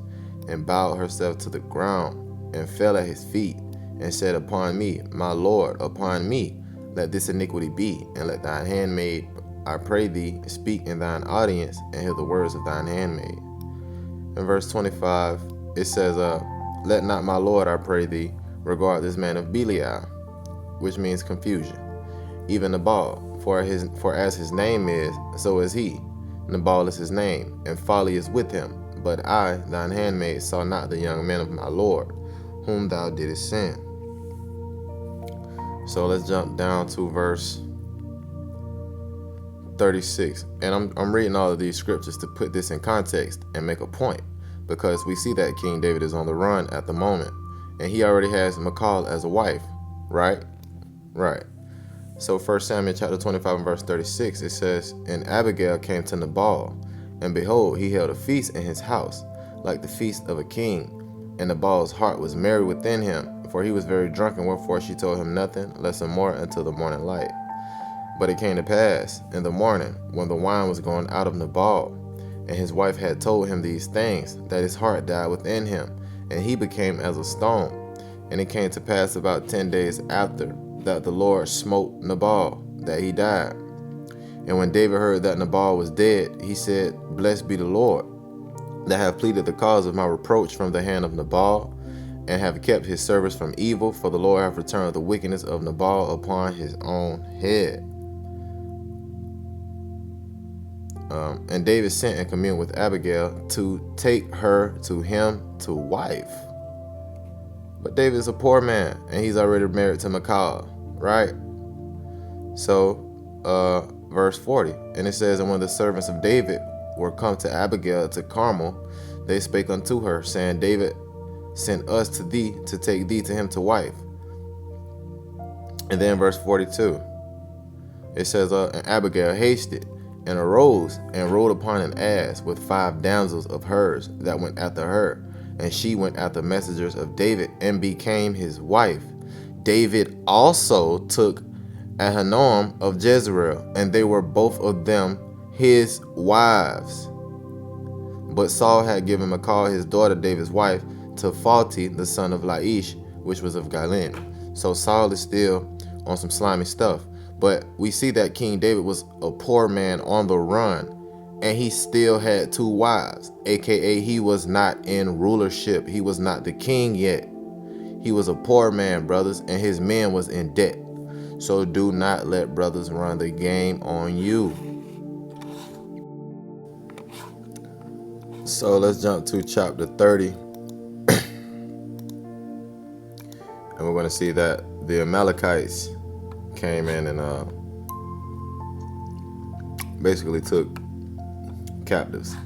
and bowed herself to the ground, and fell at his feet, and said, upon me, my Lord, upon me, let this iniquity be, and let thine handmaid, I pray thee, speak in thine audience, and hear the words of thine handmaid. In verse 25, it says, let not my Lord, I pray thee, regard this man of Belial, which means confusion, even Nabal, for as his name is, so is he. Nabal is his name, and folly is with him. But I, thine handmaid, saw not the young men of my Lord, whom thou didst send. So let's jump down to verse 36. And I'm reading all of these scriptures to put this in context and make a point, because we see that King David is on the run at the moment, and he already has Michal as a wife, right? Right. So 1 Samuel chapter 25 and verse 36, it says, and Abigail came to Nabal, and behold, he held a feast in his house, like the feast of a king. And Nabal's heart was merry within him, for he was very drunken, wherefore she told him nothing, less and more, until the morning light. But it came to pass in the morning, when the wine was gone out of Nabal, and his wife had told him these things, that his heart died within him, and he became as a stone. And it came to pass about 10 days after, that the Lord smote Nabal, that he died. And when David heard that Nabal was dead, he said, blessed be the Lord, that have pleaded the cause of my reproach from the hand of Nabal, and have kept his servants from evil, for the Lord hath returned the wickedness of Nabal upon his own head. And David sent and communed with Abigail to take her to him to wife. But David's a poor man, and he's already married to Michal, right? So, verse 40, and it says, and when the servants of David were come to Abigail to Carmel, they spake unto her, saying, David sent us to thee to take thee to him to wife. And then verse 42, it says, and Abigail hasted and arose and rode upon an ass with 5 damsels of hers that went after her. And she went after messengers of David and became his wife. David also took Ahinoam of Jezreel, and they were both of them his wives. But Saul had given Michal his daughter, David's wife, to Phalti, the son of Laish, which was of Galilee. So Saul is still on some slimy stuff. But we see that King David was a poor man on the run, and he still had 2 wives, aka he was not in rulership. He was not the king yet. He was a poor man, brothers, and his men was in debt. So do not let brothers run the game on you. So let's jump to chapter 30. And we're going to see that the Amalekites came in and basically took captives.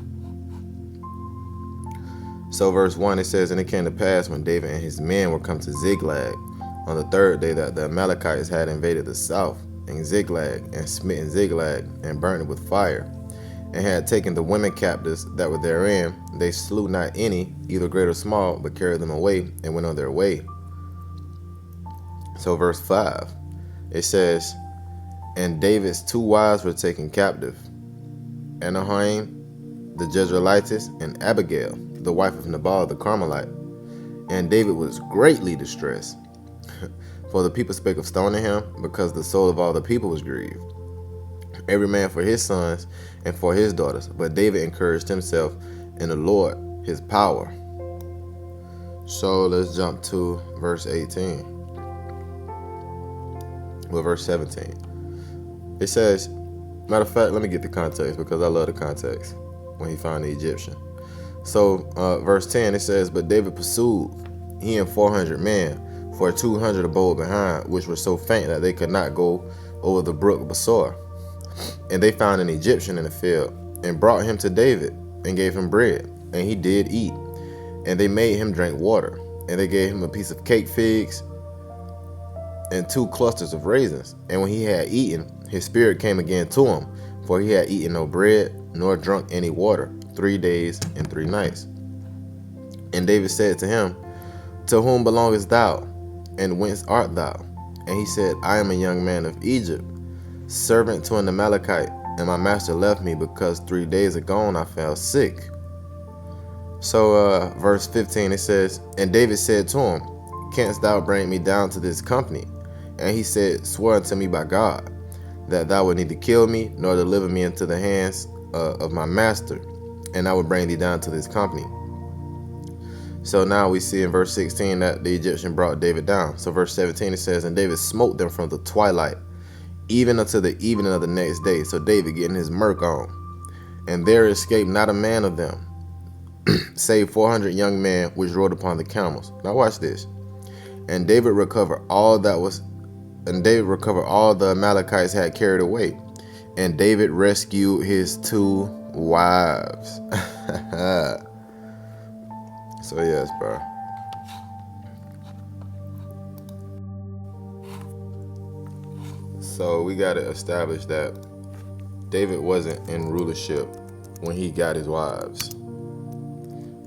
So verse 1, it says, and it came to pass when David and his men were come to Ziklag on the 3rd day that the Amalekites had invaded the south in Ziklag and smitten Ziklag and burnt it with fire, and had taken the women captives that were therein. They slew not any, either great or small, but carried them away and went on their way. So verse 5, it says, and David's 2 wives were taken captive, Anahaim the Jezreelitess, and Abigail, the wife of Nabal the Carmelite. And David was greatly distressed, for the people spake of stoning him, because the soul of all the people was grieved, every man for his sons and for his daughters. But David encouraged himself in the Lord his power. So let's jump to verse 18. Well, verse 17. It says, matter of fact, let me get the context, because I love the context when he found the Egyptian. So verse 10, it says, but David pursued, he and 400 men, for 200 abode behind, which were so faint that they could not go over the brook Besor. And they found an Egyptian in the field, and brought him to David, and gave him bread, and he did eat. And they made him drink water, and they gave him a piece of cake figs, and 2 clusters of raisins. And when he had eaten, his spirit came again to him, for he had eaten no bread, nor drunk any water, 3 days and 3 nights. And David said to him, to whom belongest thou, and whence art thou? And he said, I am a young man of Egypt, servant to an Amalekite, and my master left me, because 3 days agone I fell sick. So verse 15, it says, and David said to him, canst thou bring me down to this company? And he said, swear unto me by God, that thou would neither kill me, nor deliver me into the hands of my master, and I would bring thee down to this company. So now we see in verse 16 that the Egyptian brought David down. So verse 17, it says, and David smote them from the twilight, even unto the evening of the next day. So David getting his murk on. And there escaped not a man of them, save 400 young men which rode upon the camels. Now watch this. And David recovered all the Amalekites had carried away. And David rescued his 2 wives. So yes, bro. So we got to establish that David wasn't in rulership when he got his wives.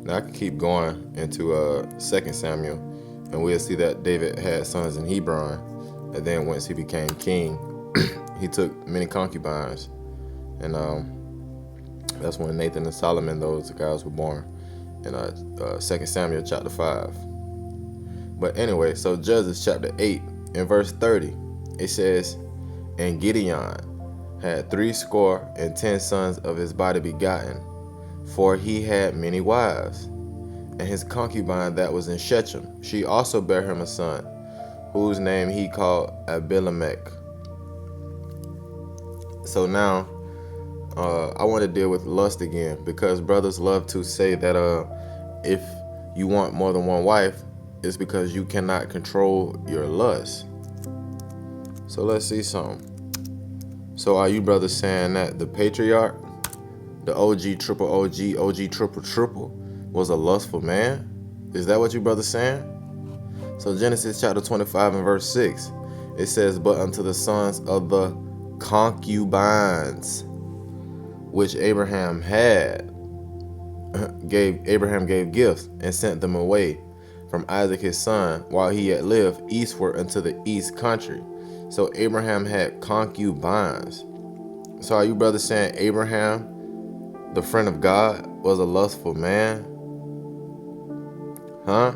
Now I can keep going into 2 Samuel, and we'll see that David had sons in Hebron, and then once he became king, he took many concubines, and that's when Nathan and Solomon, those guys, were born in 2 Samuel chapter 5. But anyway, so Judges chapter 8 in verse 30, it says, and Gideon had 70 sons of his body begotten, for he had many wives. And his concubine that was in Shechem, she also bare him a son, whose name he called Abimelech. So now, I want to deal with lust again, because brothers love to say that if you want more than one wife, it's because you cannot control your lust. So let's see something. So are you brothers saying that the patriarch, the OG triple OG, OG triple triple, was a lustful man? Is that what you brothers saying? So Genesis chapter 25 and verse 6, it says, but unto the sons of the concubines which Abraham had, Abraham gave gifts and sent them away from Isaac his son while he yet lived eastward unto the east country. So Abraham had concubines. So are you brothers saying Abraham, the friend of God, was a lustful man? Huh?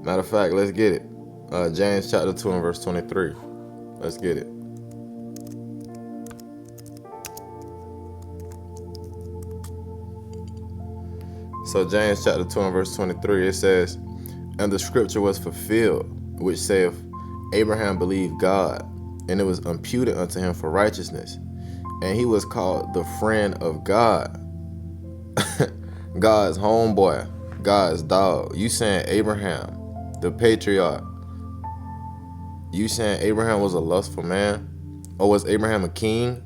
Matter of fact, let's get it. James chapter 2 and verse 23. Let's get it. So James chapter 2 and verse 23, it says, and the scripture was fulfilled, which saith, Abraham believed God, and it was imputed unto him for righteousness. And he was called the friend of God. God's homeboy, God's dog. You saying Abraham, the patriarch, you saying Abraham was a lustful man? Or was Abraham a king?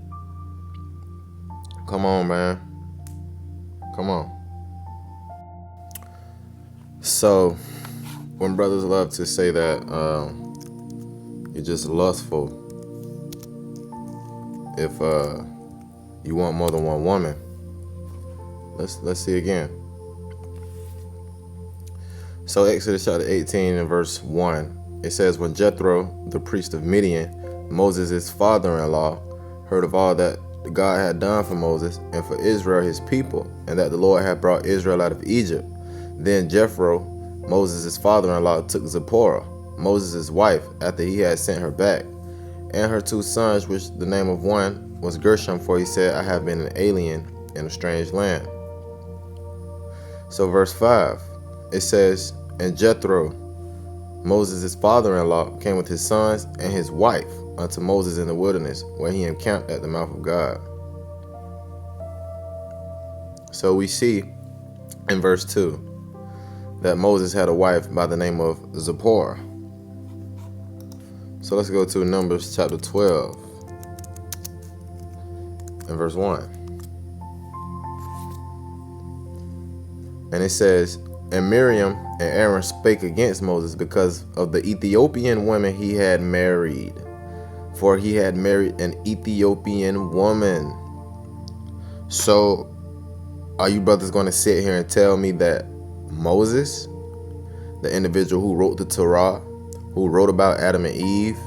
Come on, man. Come on. So, when brothers love to say that you're just lustful if you want more than one woman, let's see again. So Exodus chapter 18 and verse 1, it says, when Jethro, the priest of Midian, Moses' father-in-law, heard of all that God had done for Moses and for Israel his people, and that the Lord had brought Israel out of Egypt, then Jethro, Moses' father-in-law, took Zipporah, Moses' wife, after he had sent her back, and her 2 sons, which the name of one was Gershom, for he said, I have been an alien in a strange land. So verse 5, it says, and Jethro, Moses' father-in-law, came with his sons and his wife unto Moses in the wilderness, where he encamped at the mouth of God. So we see in verse 2 that Moses had a wife by the name of Zipporah. So let's go to Numbers chapter 12 and verse 1. And it says, and Miriam and Aaron spake against Moses because of the Ethiopian women he had married, for he had married an Ethiopian woman. So are you brothers going to sit here and tell me that Moses, the individual who wrote the Torah, who wrote about Adam and Eve,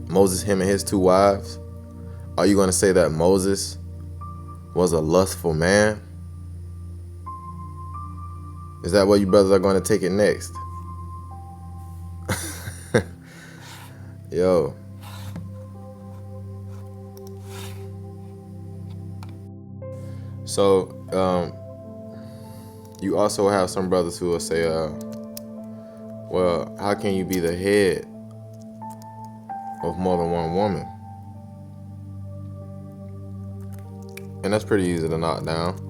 Moses, him and his 2 wives, are you going to say that Moses was a lustful man? Is that where you brothers are going to take it next? Yo. So, you also have some brothers who will say, well, how can you be the head of more than one woman? And that's pretty easy to knock down.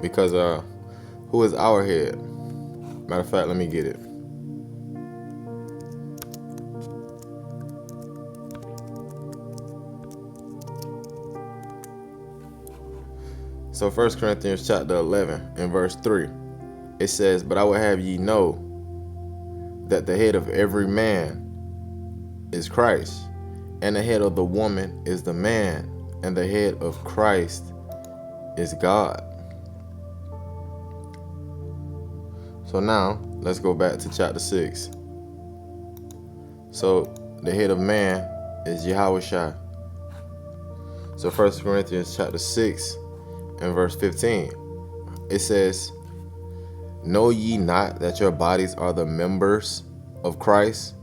Because who is our head? Matter of fact, let me get it. So 1 Corinthians chapter 11 and verse 3, it says, but I will have ye know that the head of every man is Christ, and the head of the woman is the man, and the head of Christ is God. So now, let's go back to chapter 6. So the head of man is Yahushua. So 1 Corinthians chapter 6 and verse 15, it says, know ye not that your bodies are the members of Christ?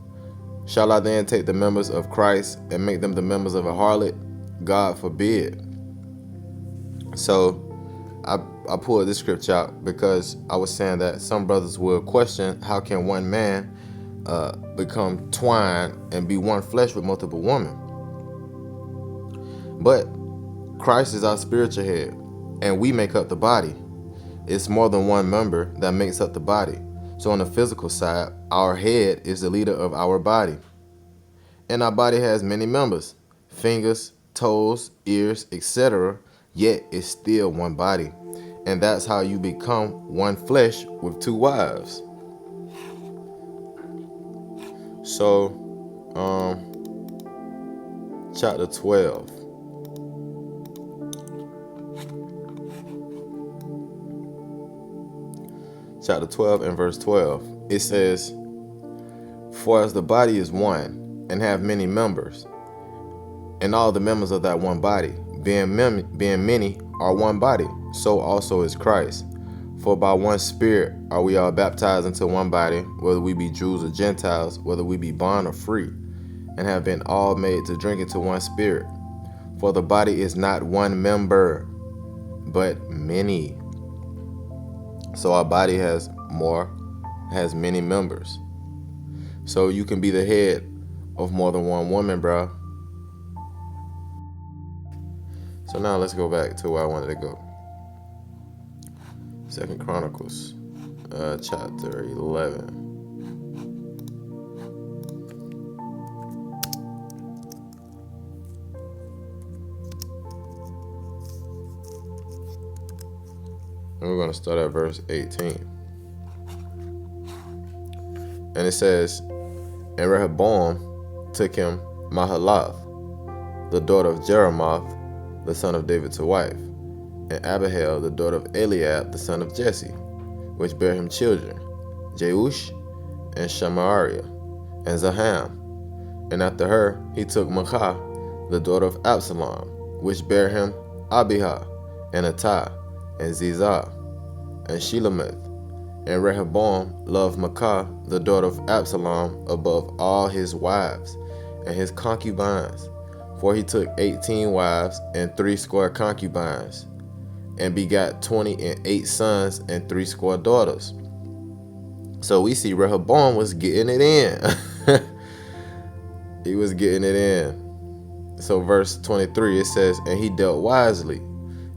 Shall I then take the members of Christ and make them the members of a harlot? God forbid. So I pulled this scripture out because I was saying that some brothers will question, how can one man become twined and be one flesh with multiple women. But Christ is our spiritual head, and we make up the body. It's more than one member that makes up the body. So on the physical side, our head is the leader of our body. And our body has many members, fingers, toes, ears, etc., yet it's still one body. And that's how you become one flesh with two wives. So, chapter 12. Chapter 12 and verse 12. It says, "For as the body is one, and have many members, and all the members of that one body, being many, are one body, so also is Christ. For by one Spirit are we all baptized into one body, whether we be Jews or Gentiles, whether we be bond or free, and have been all made to drink into one Spirit. For the body is not one member, but many." So our body has many members. So you can be the head of more than one woman, bro. So now let's go back to where I wanted to go. 2 Chronicles, chapter 11. And we're going to start at verse 18. And it says, "And Rehoboam took him Mahalath, the daughter of Jeremoth, the son of David, to wife, and Abihail, the daughter of Eliab, the son of Jesse, which bare him children, Jeush, and Shamariah, and Zaham. And after her he took Maachah, the daughter of Absalom, which bare him Abihah, and Attai, and Zizah, and Shelemith. And Rehoboam loved Maachah, the daughter of Absalom, above all his wives and his concubines. For he took 18 wives and 80 concubines, and begat 28 sons and 80 daughters." So we see Rehoboam was getting it in. He was getting it in. So verse 23, it says, "And he dealt wisely,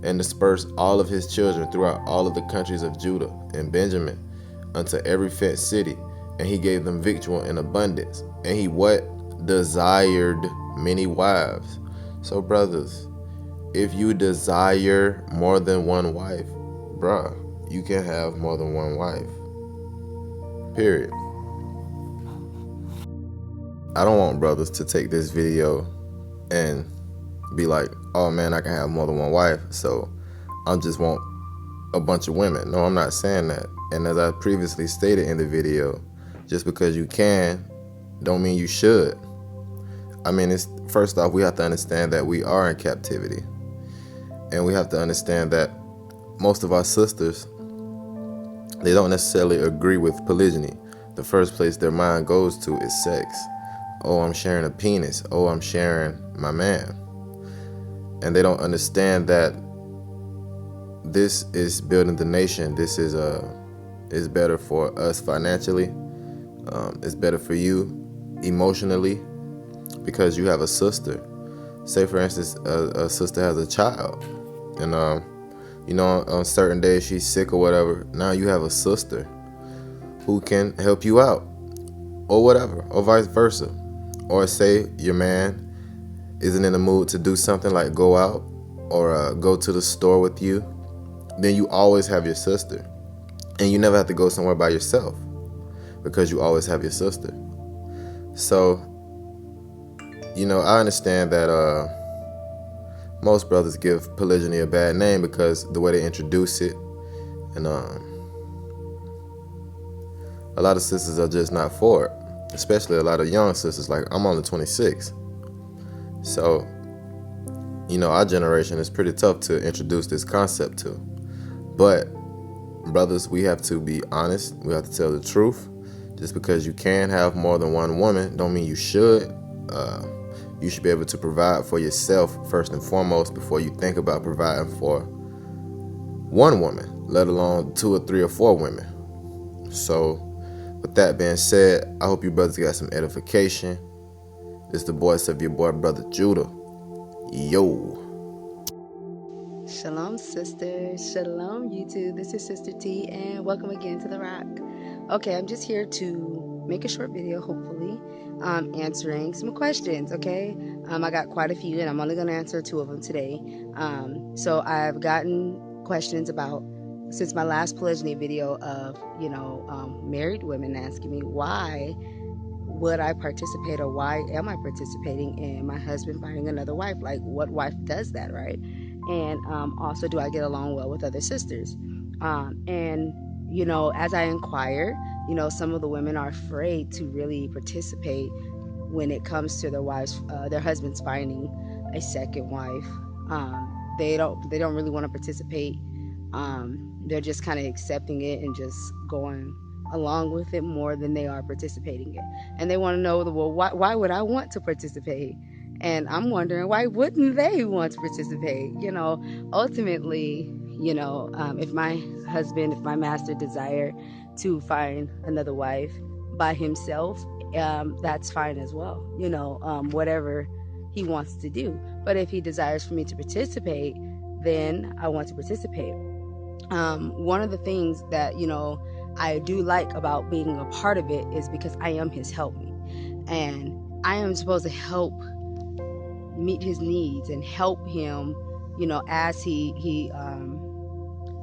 and dispersed all of his children throughout all of the countries of Judah and Benjamin, unto every fenced city, and he gave them victual in abundance. And he what? Desired many wives." So brothers, if you desire more than one wife, bruh, you can have more than one wife. Period. I don't want brothers to take this video and be like, "Oh man, I can have more than one wife, so I just want a bunch of women." No, I'm not saying that. And as I previously stated in the video, just because you can, don't mean you should. I mean, first off, we have to understand that we are in captivity. And we have to understand that most of our sisters, they don't necessarily agree with polygyny. The first place their mind goes to is sex. Oh, I'm sharing a penis. Oh, I'm sharing my man. And they don't understand that this is building the nation. This is better for us financially. It's better for you emotionally, because you have a sister. Say for instance, a sister has a child, and on certain days she's sick or whatever. Now you have a sister who can help you out, or whatever, or vice versa. Or say your man isn't in the mood to do something like go out or go to the store with you, then you always have your sister, and you never have to go somewhere by yourself because you always have your sister. So, I understand that most brothers give polygyny a bad name because the way they introduce it, and a lot of sisters are just not for it, especially a lot of young sisters. Like, I'm only 26, so our generation is pretty tough to introduce this concept to. But brothers, we have to be honest. We have to tell the truth. Just because you can have more than one woman don't mean you should. You should be able to provide for yourself first and foremost before you think about providing for one woman, let alone 2 or 3 or 4 women. So With that being said, I hope you brothers got some edification. This is the voice of your boy, Brother Judah. Yo. Shalom, sisters. Shalom, YouTube. This is Sister T, and welcome again to The Rock. Okay, I'm just here to make a short video, hopefully, answering some questions, okay? I got quite a few, and I'm only going to answer 2 of them today. So I've gotten questions about, since my last polygyny video of, married women asking me why would I participate, or why am I participating in my husband finding another wife? Like, what wife does that, right? And also, do I get along well with other sisters? And as I inquire, some of the women are afraid to really participate when it comes to their husbands finding a second wife. They don't really want to participate. They're just kind of accepting it and just going along with it more than they are participating in. And they want to know, well, why would I want to participate? And I'm wondering, why wouldn't they want to participate? Ultimately, if my master desire to find another wife by himself, that's fine as well. Whatever he wants to do. But if he desires for me to participate, then I want to participate. One of the things that, I do like about being a part of it is because I am his helpmeet. And I am supposed to help meet his needs and help him, as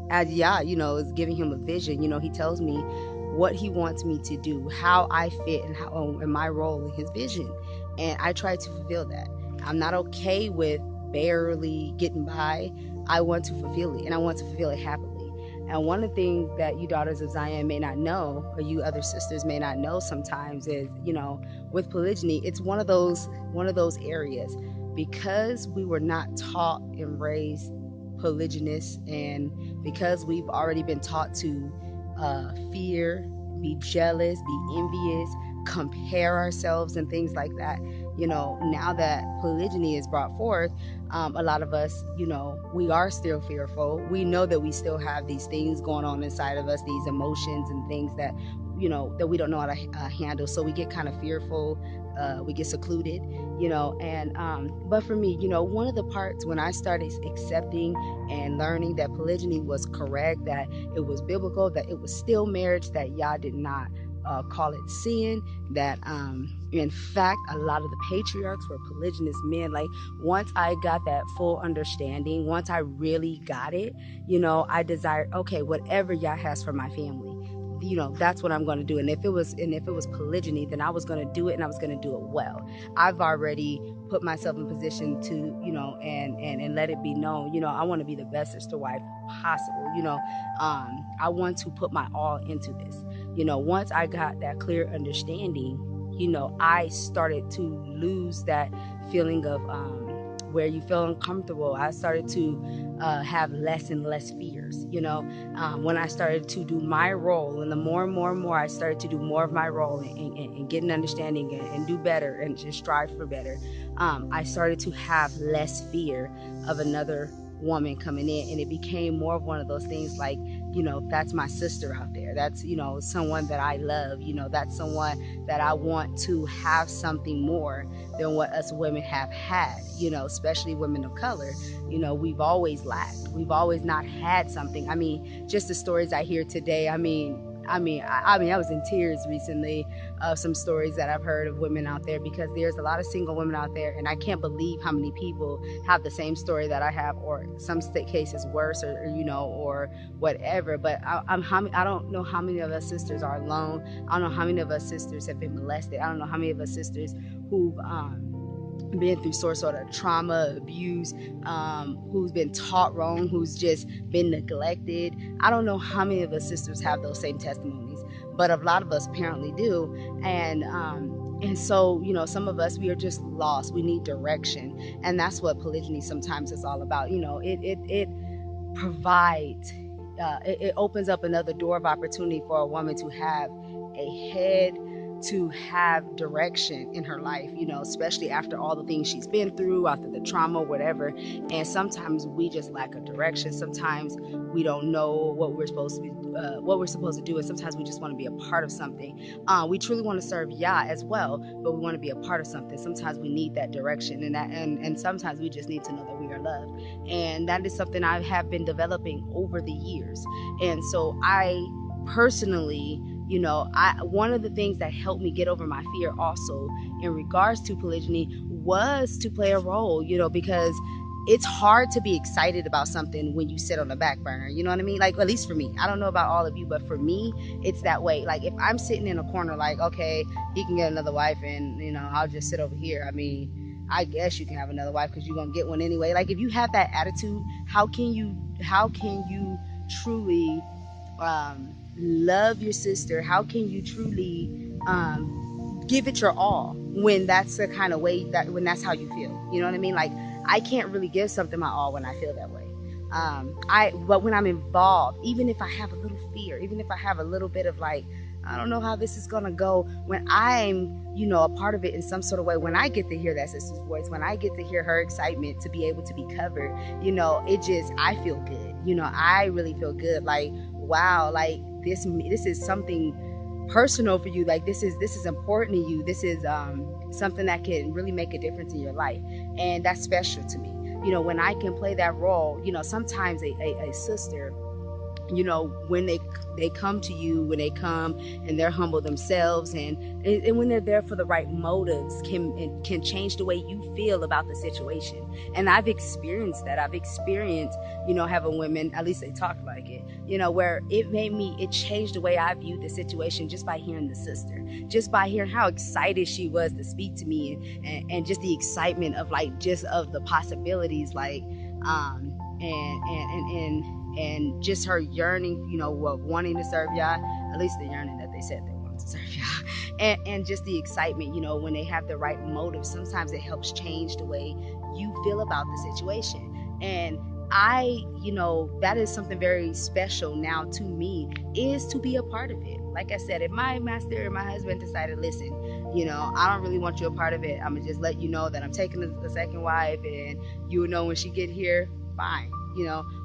as Yah, is giving him a vision. He tells me what he wants me to do, how I fit, and my role in his vision. And I try to fulfill that. I'm not okay with barely getting by. I want to fulfill it, and I want to fulfill it happily. And one of the things that you daughters of Zion may not know, or you other sisters may not know sometimes, is, with polygyny, it's one of those areas, because we were not taught and raised polygynous, and because we've already been taught to fear, be jealous, be envious, compare ourselves and things like that. Now that polygyny is brought forth, a lot of us, we are still fearful. We know that we still have these things going on inside of us, these emotions and things that, that we don't know how to handle. So we get kind of fearful. We get secluded, but for me, one of the parts when I started accepting and learning that polygyny was correct, that it was biblical, that it was still marriage, that Yah did not call it sin, that in fact a lot of the patriarchs were polygynous men. Like, once I got that full understanding, once I really got it, I desired, okay, whatever Yah has for my family, that's what I'm going to do. And if it was polygyny, then I was going to do it, and I was going to do it well. I've already put myself in position to, and let it be known, I want to be the best sister wife possible. I want to put my all into this. Once I got that clear understanding, I started to lose that feeling of where you feel uncomfortable. I started to have less and less fears. When I started to do my role, and the more and more I started to do more of my role and get an understanding and do better and just strive for better, I started to have less fear of another woman coming in, and it became more of one of those things like, that's my sister out there. That's, someone that I love. That's someone that I want to have something more than what us women have had, especially women of color. We've always lacked. We've always not had something. I mean, just the stories I hear today, I was in tears recently of some stories that I've heard of women out there, because there's a lot of single women out there, and I can't believe how many people have the same story that I have, or some cases worse, or whatever. But I don't know how many of us sisters are alone. I don't know how many of us sisters have been molested. I don't know how many of us sisters who've been through sort of trauma, abuse, who's been taught wrong, who's just been neglected. I don't know how many of us sisters have those same testimonies, but a lot of us apparently do. And so, some of us, we are just lost. We need direction. And that's what polygyny sometimes is all about. It provides, it opens up another door of opportunity for a woman to have a head to have direction in her life, especially after all the things she's been through, after the trauma, whatever. And sometimes we just lack a direction. Sometimes we don't know what we're supposed to be, what we're supposed to do, and sometimes we just want to be a part of something. We truly want to serve Yah as well, but we want to be a part of something. Sometimes we need that direction, and sometimes we just need to know that we are loved. And that is something I have been developing over the years. And so I personally, one of the things that helped me get over my fear also in regards to polygyny was to play a role, because it's hard to be excited about something when you sit on the back burner. You know what I mean? Like, at least for me, I don't know about all of you, but for me, it's that way. Like, if I'm sitting in a corner, like, okay, he can get another wife and, I'll just sit over here. I mean, I guess you can have another wife because you're going to get one anyway. Like, if you have that attitude, how can you truly love your sister? How can you truly give it your all when that's the kind of way when that's how you feel? You know what I mean? Like, I can't really give something my all when I feel that way. But when I'm involved, even if I have a little fear, even if I have a little bit of like, I don't know how this is gonna go, when I'm, a part of it in some sort of way, when I get to hear that sister's voice, when I get to hear her excitement to be able to be covered, I feel good. I really feel good. Like, wow, like this is something personal for you. Like, this is important to you. This is something that can really make a difference in your life, and that's special to me. When I can play that role, sometimes a sister, when they come to you, when they come and they're humble themselves, and when they're there for the right motives, can change the way you feel about the situation. And I've experienced that. I've experienced, having women, at least they talk like it, where it changed the way I viewed the situation just by hearing the sister, just by hearing how excited she was to speak to me, and just the excitement of just of the possibilities, and just her yearning, wanting to serve Yah, at least the yearning that they said they wanted to serve Yah, and just the excitement, when they have the right motive, sometimes it helps change the way you feel about the situation. And that is something very special now to me, is to be a part of it. Like I said, if my master or my husband decided, listen, I don't really want you a part of it, I'm gonna just let you know that I'm taking a second wife, and you will know when she get here, fine.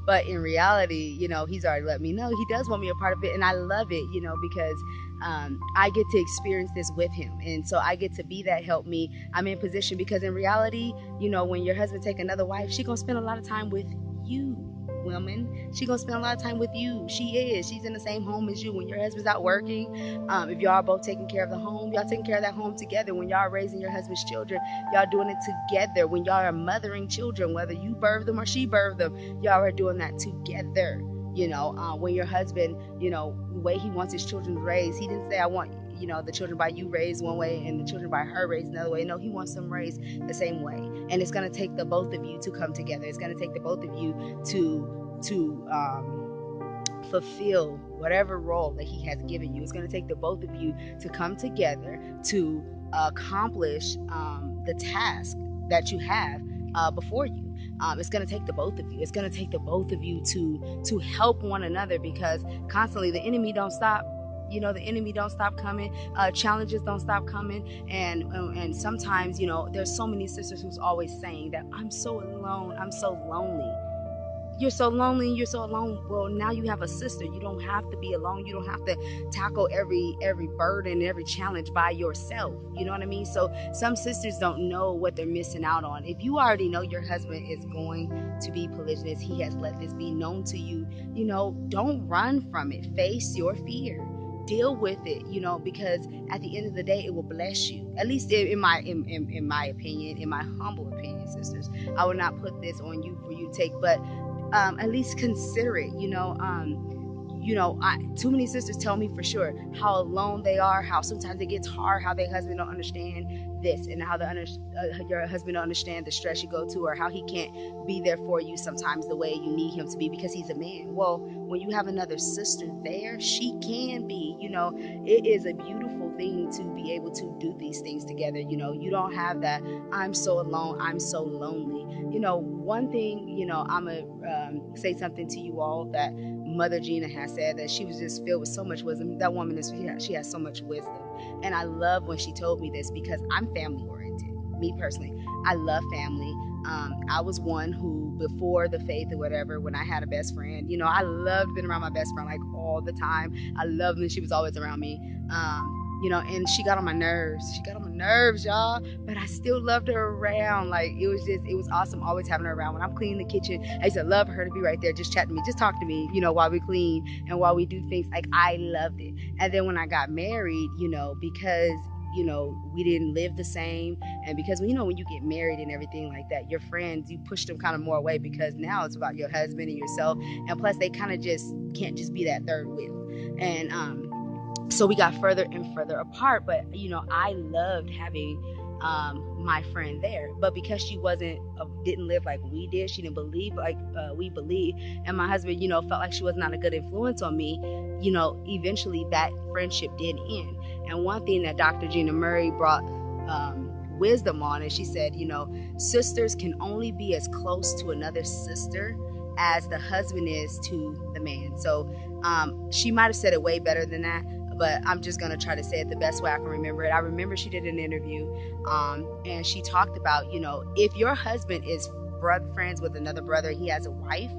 But in reality, he's already let me know he does want me a part of it, and I love it, because I get to experience this with him, and so I get to be that help me. I'm in position because in reality, when your husband take another wife, she gonna spend a lot of time with you, woman. She gonna spend a lot of time with you. She's in the same home as you. When your husband's out working, if y'all are both taking care of the home, y'all taking care of that home together. When y'all are raising your husband's children, y'all doing it together. When y'all are mothering children, whether you birth them or she birthed them, y'all are doing that together. When your husband, the way he wants his children raised, he didn't say, I want the children by you raised one way and the children by her raised another way. No, he wants them raised the same way. And it's going to take the both of you to come together. It's going to take the both of you to fulfill whatever role that he has given you. It's going to take the both of you to come together to accomplish the task that you have before you. It's going to take the both of you. It's going to take the both of you to help one another, because constantly the enemy don't stop. The enemy don't stop coming. Challenges don't stop coming. And sometimes, there's so many sisters who's always saying that I'm so alone. I'm so lonely. You're so lonely, you're so alone. Well, now you have a sister. You don't have to be alone. You don't have to tackle every burden, every challenge by yourself. You know what I mean? So some sisters don't know what they're missing out on. If you already know your husband is going to be polygynous, he has let this be known to you, don't run from it. Face your fear. Deal with it, because at the end of the day, it will bless you. At least in my opinion, in my humble opinion, sisters. I will not put this on you for you to take, but at least consider it. Too many sisters tell me for sure how alone they are, how sometimes it gets hard, how their husband don't understand this, and how your husband don't understand the stress you go to, or how he can't be there for you sometimes the way you need him to be because he's a man. Well, when you have another sister there, she can be. It is a beautiful thing to be able to do these things together. You know, you don't have that I'm so alone, I'm so lonely. You know, one thing, you know, I'm going to say something to you all that Mother Gina has said, that she was just filled with so much wisdom. That woman is, she has so much wisdom. And I love when she told me this, because I'm family oriented. Me personally, I love family. I was one who, before the faith or whatever, when I had a best friend, you know, I loved being around my best friend like all the time. I loved when she was always around me. You know, and she got on my nerves. She got on my nerves, y'all. But I still loved her around. Like, it was awesome always having her around. When I'm cleaning the kitchen, I used to love her to be right there, just chatting to me, just talk to me, you know, while we clean and while we do things. Like, I loved it. And then when I got married, you know, because, you know, we didn't live the same, and because, you know, when you get married and everything like that, your friends, you push them kind of more away, because now it's about your husband and yourself, and plus they kind of just can't just be that third wheel. And so we got further and further apart. But, you know, I loved having my friend there, but because she didn't live like we did, she didn't believe like we believe, and my husband, you know, felt like she was not a good influence on me, you know, eventually that friendship did end. And one thing that Dr. Gina Murray brought wisdom on, and she said, you know, sisters can only be as close to another sister as the husband is to the man. So she might have said it way better than that, but I'm just going to try to say it the best way I can remember it. I remember she did an interview, and she talked about, you know, if your husband is friends with another brother, he has a wife,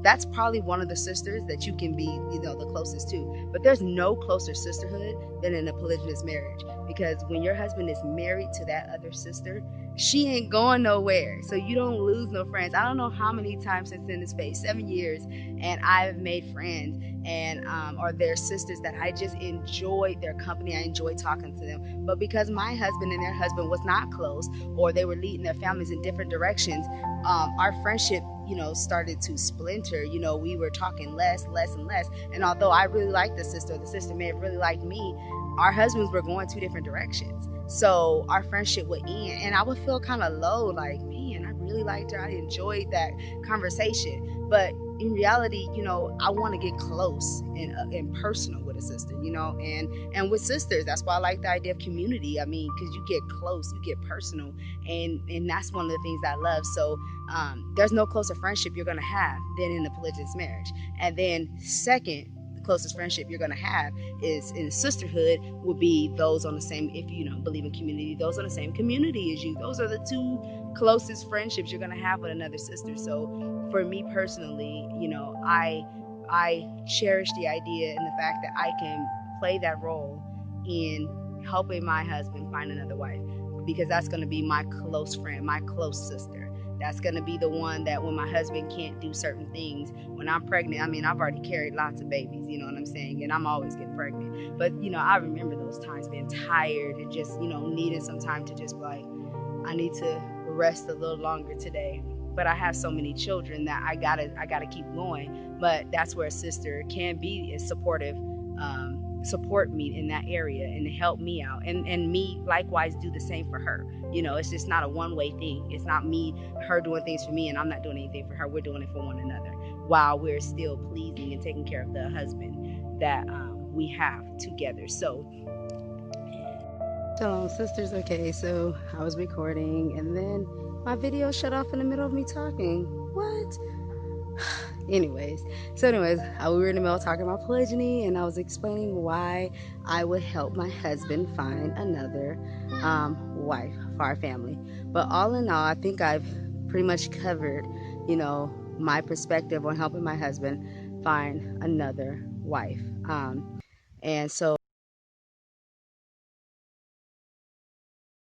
that's probably one of the sisters that you can be, you know, the closest to. But there's no closer sisterhood than in a polygynous marriage, because when your husband is married to that other sister, she ain't going nowhere. So you don't lose no friends. I don't know how many times since in this space, 7 years, and I've made friends and or their sisters that I just enjoyed their company. I enjoyed talking to them. But because my husband and their husband was not close, or they were leading their families in different directions, our friendship, you know, started to splinter. You know, we were talking less and less. And although I really liked the sister may have really liked me, our husbands were going two different directions. So our friendship would end, and I would feel kind of low, like, man, I really liked her. I enjoyed that conversation. But in reality, you know, I want to get close and personal with a sister, you know, and with sisters. That's why I like the idea of community. I mean, because you get close, you get personal, and that's one of the things I love. So there's no closer friendship you're going to have than in a polygynous marriage. And then second, closest friendship you're going to have is in sisterhood would be those on the same, if you know, believe in community, those on the same community as you. Those are the two closest friendships you're going to have with another sister. So for me personally, you know, I cherish the idea and the fact that I can play that role in helping my husband find another wife, because that's going to be my close friend, my close sister. That's going to be the one that when my husband can't do certain things, when I'm pregnant, I mean, I've already carried lots of babies, you know what I'm saying? And I'm always getting pregnant. But, you know, I remember those times being tired and just, you know, needing some time to just be like, I need to rest a little longer today. But I have so many children that I gotta keep going. But that's where a sister can be as supportive, support me in that area and help me out, and me likewise do the same for her. You know, it's just not a one-way thing. It's not her doing things for me and I'm not doing anything for her. We're doing it for one another while we're still pleasing and taking care of the husband that we have together. So Shalom, sisters. Okay, so I was recording and then my video shut off in the middle of me talking. What? Anyways, we were in the middle talking about polygyny, and I was explaining why I would help my husband find another wife for our family. But all in all, I think I've pretty much covered, you know, my perspective on helping my husband find another wife. And so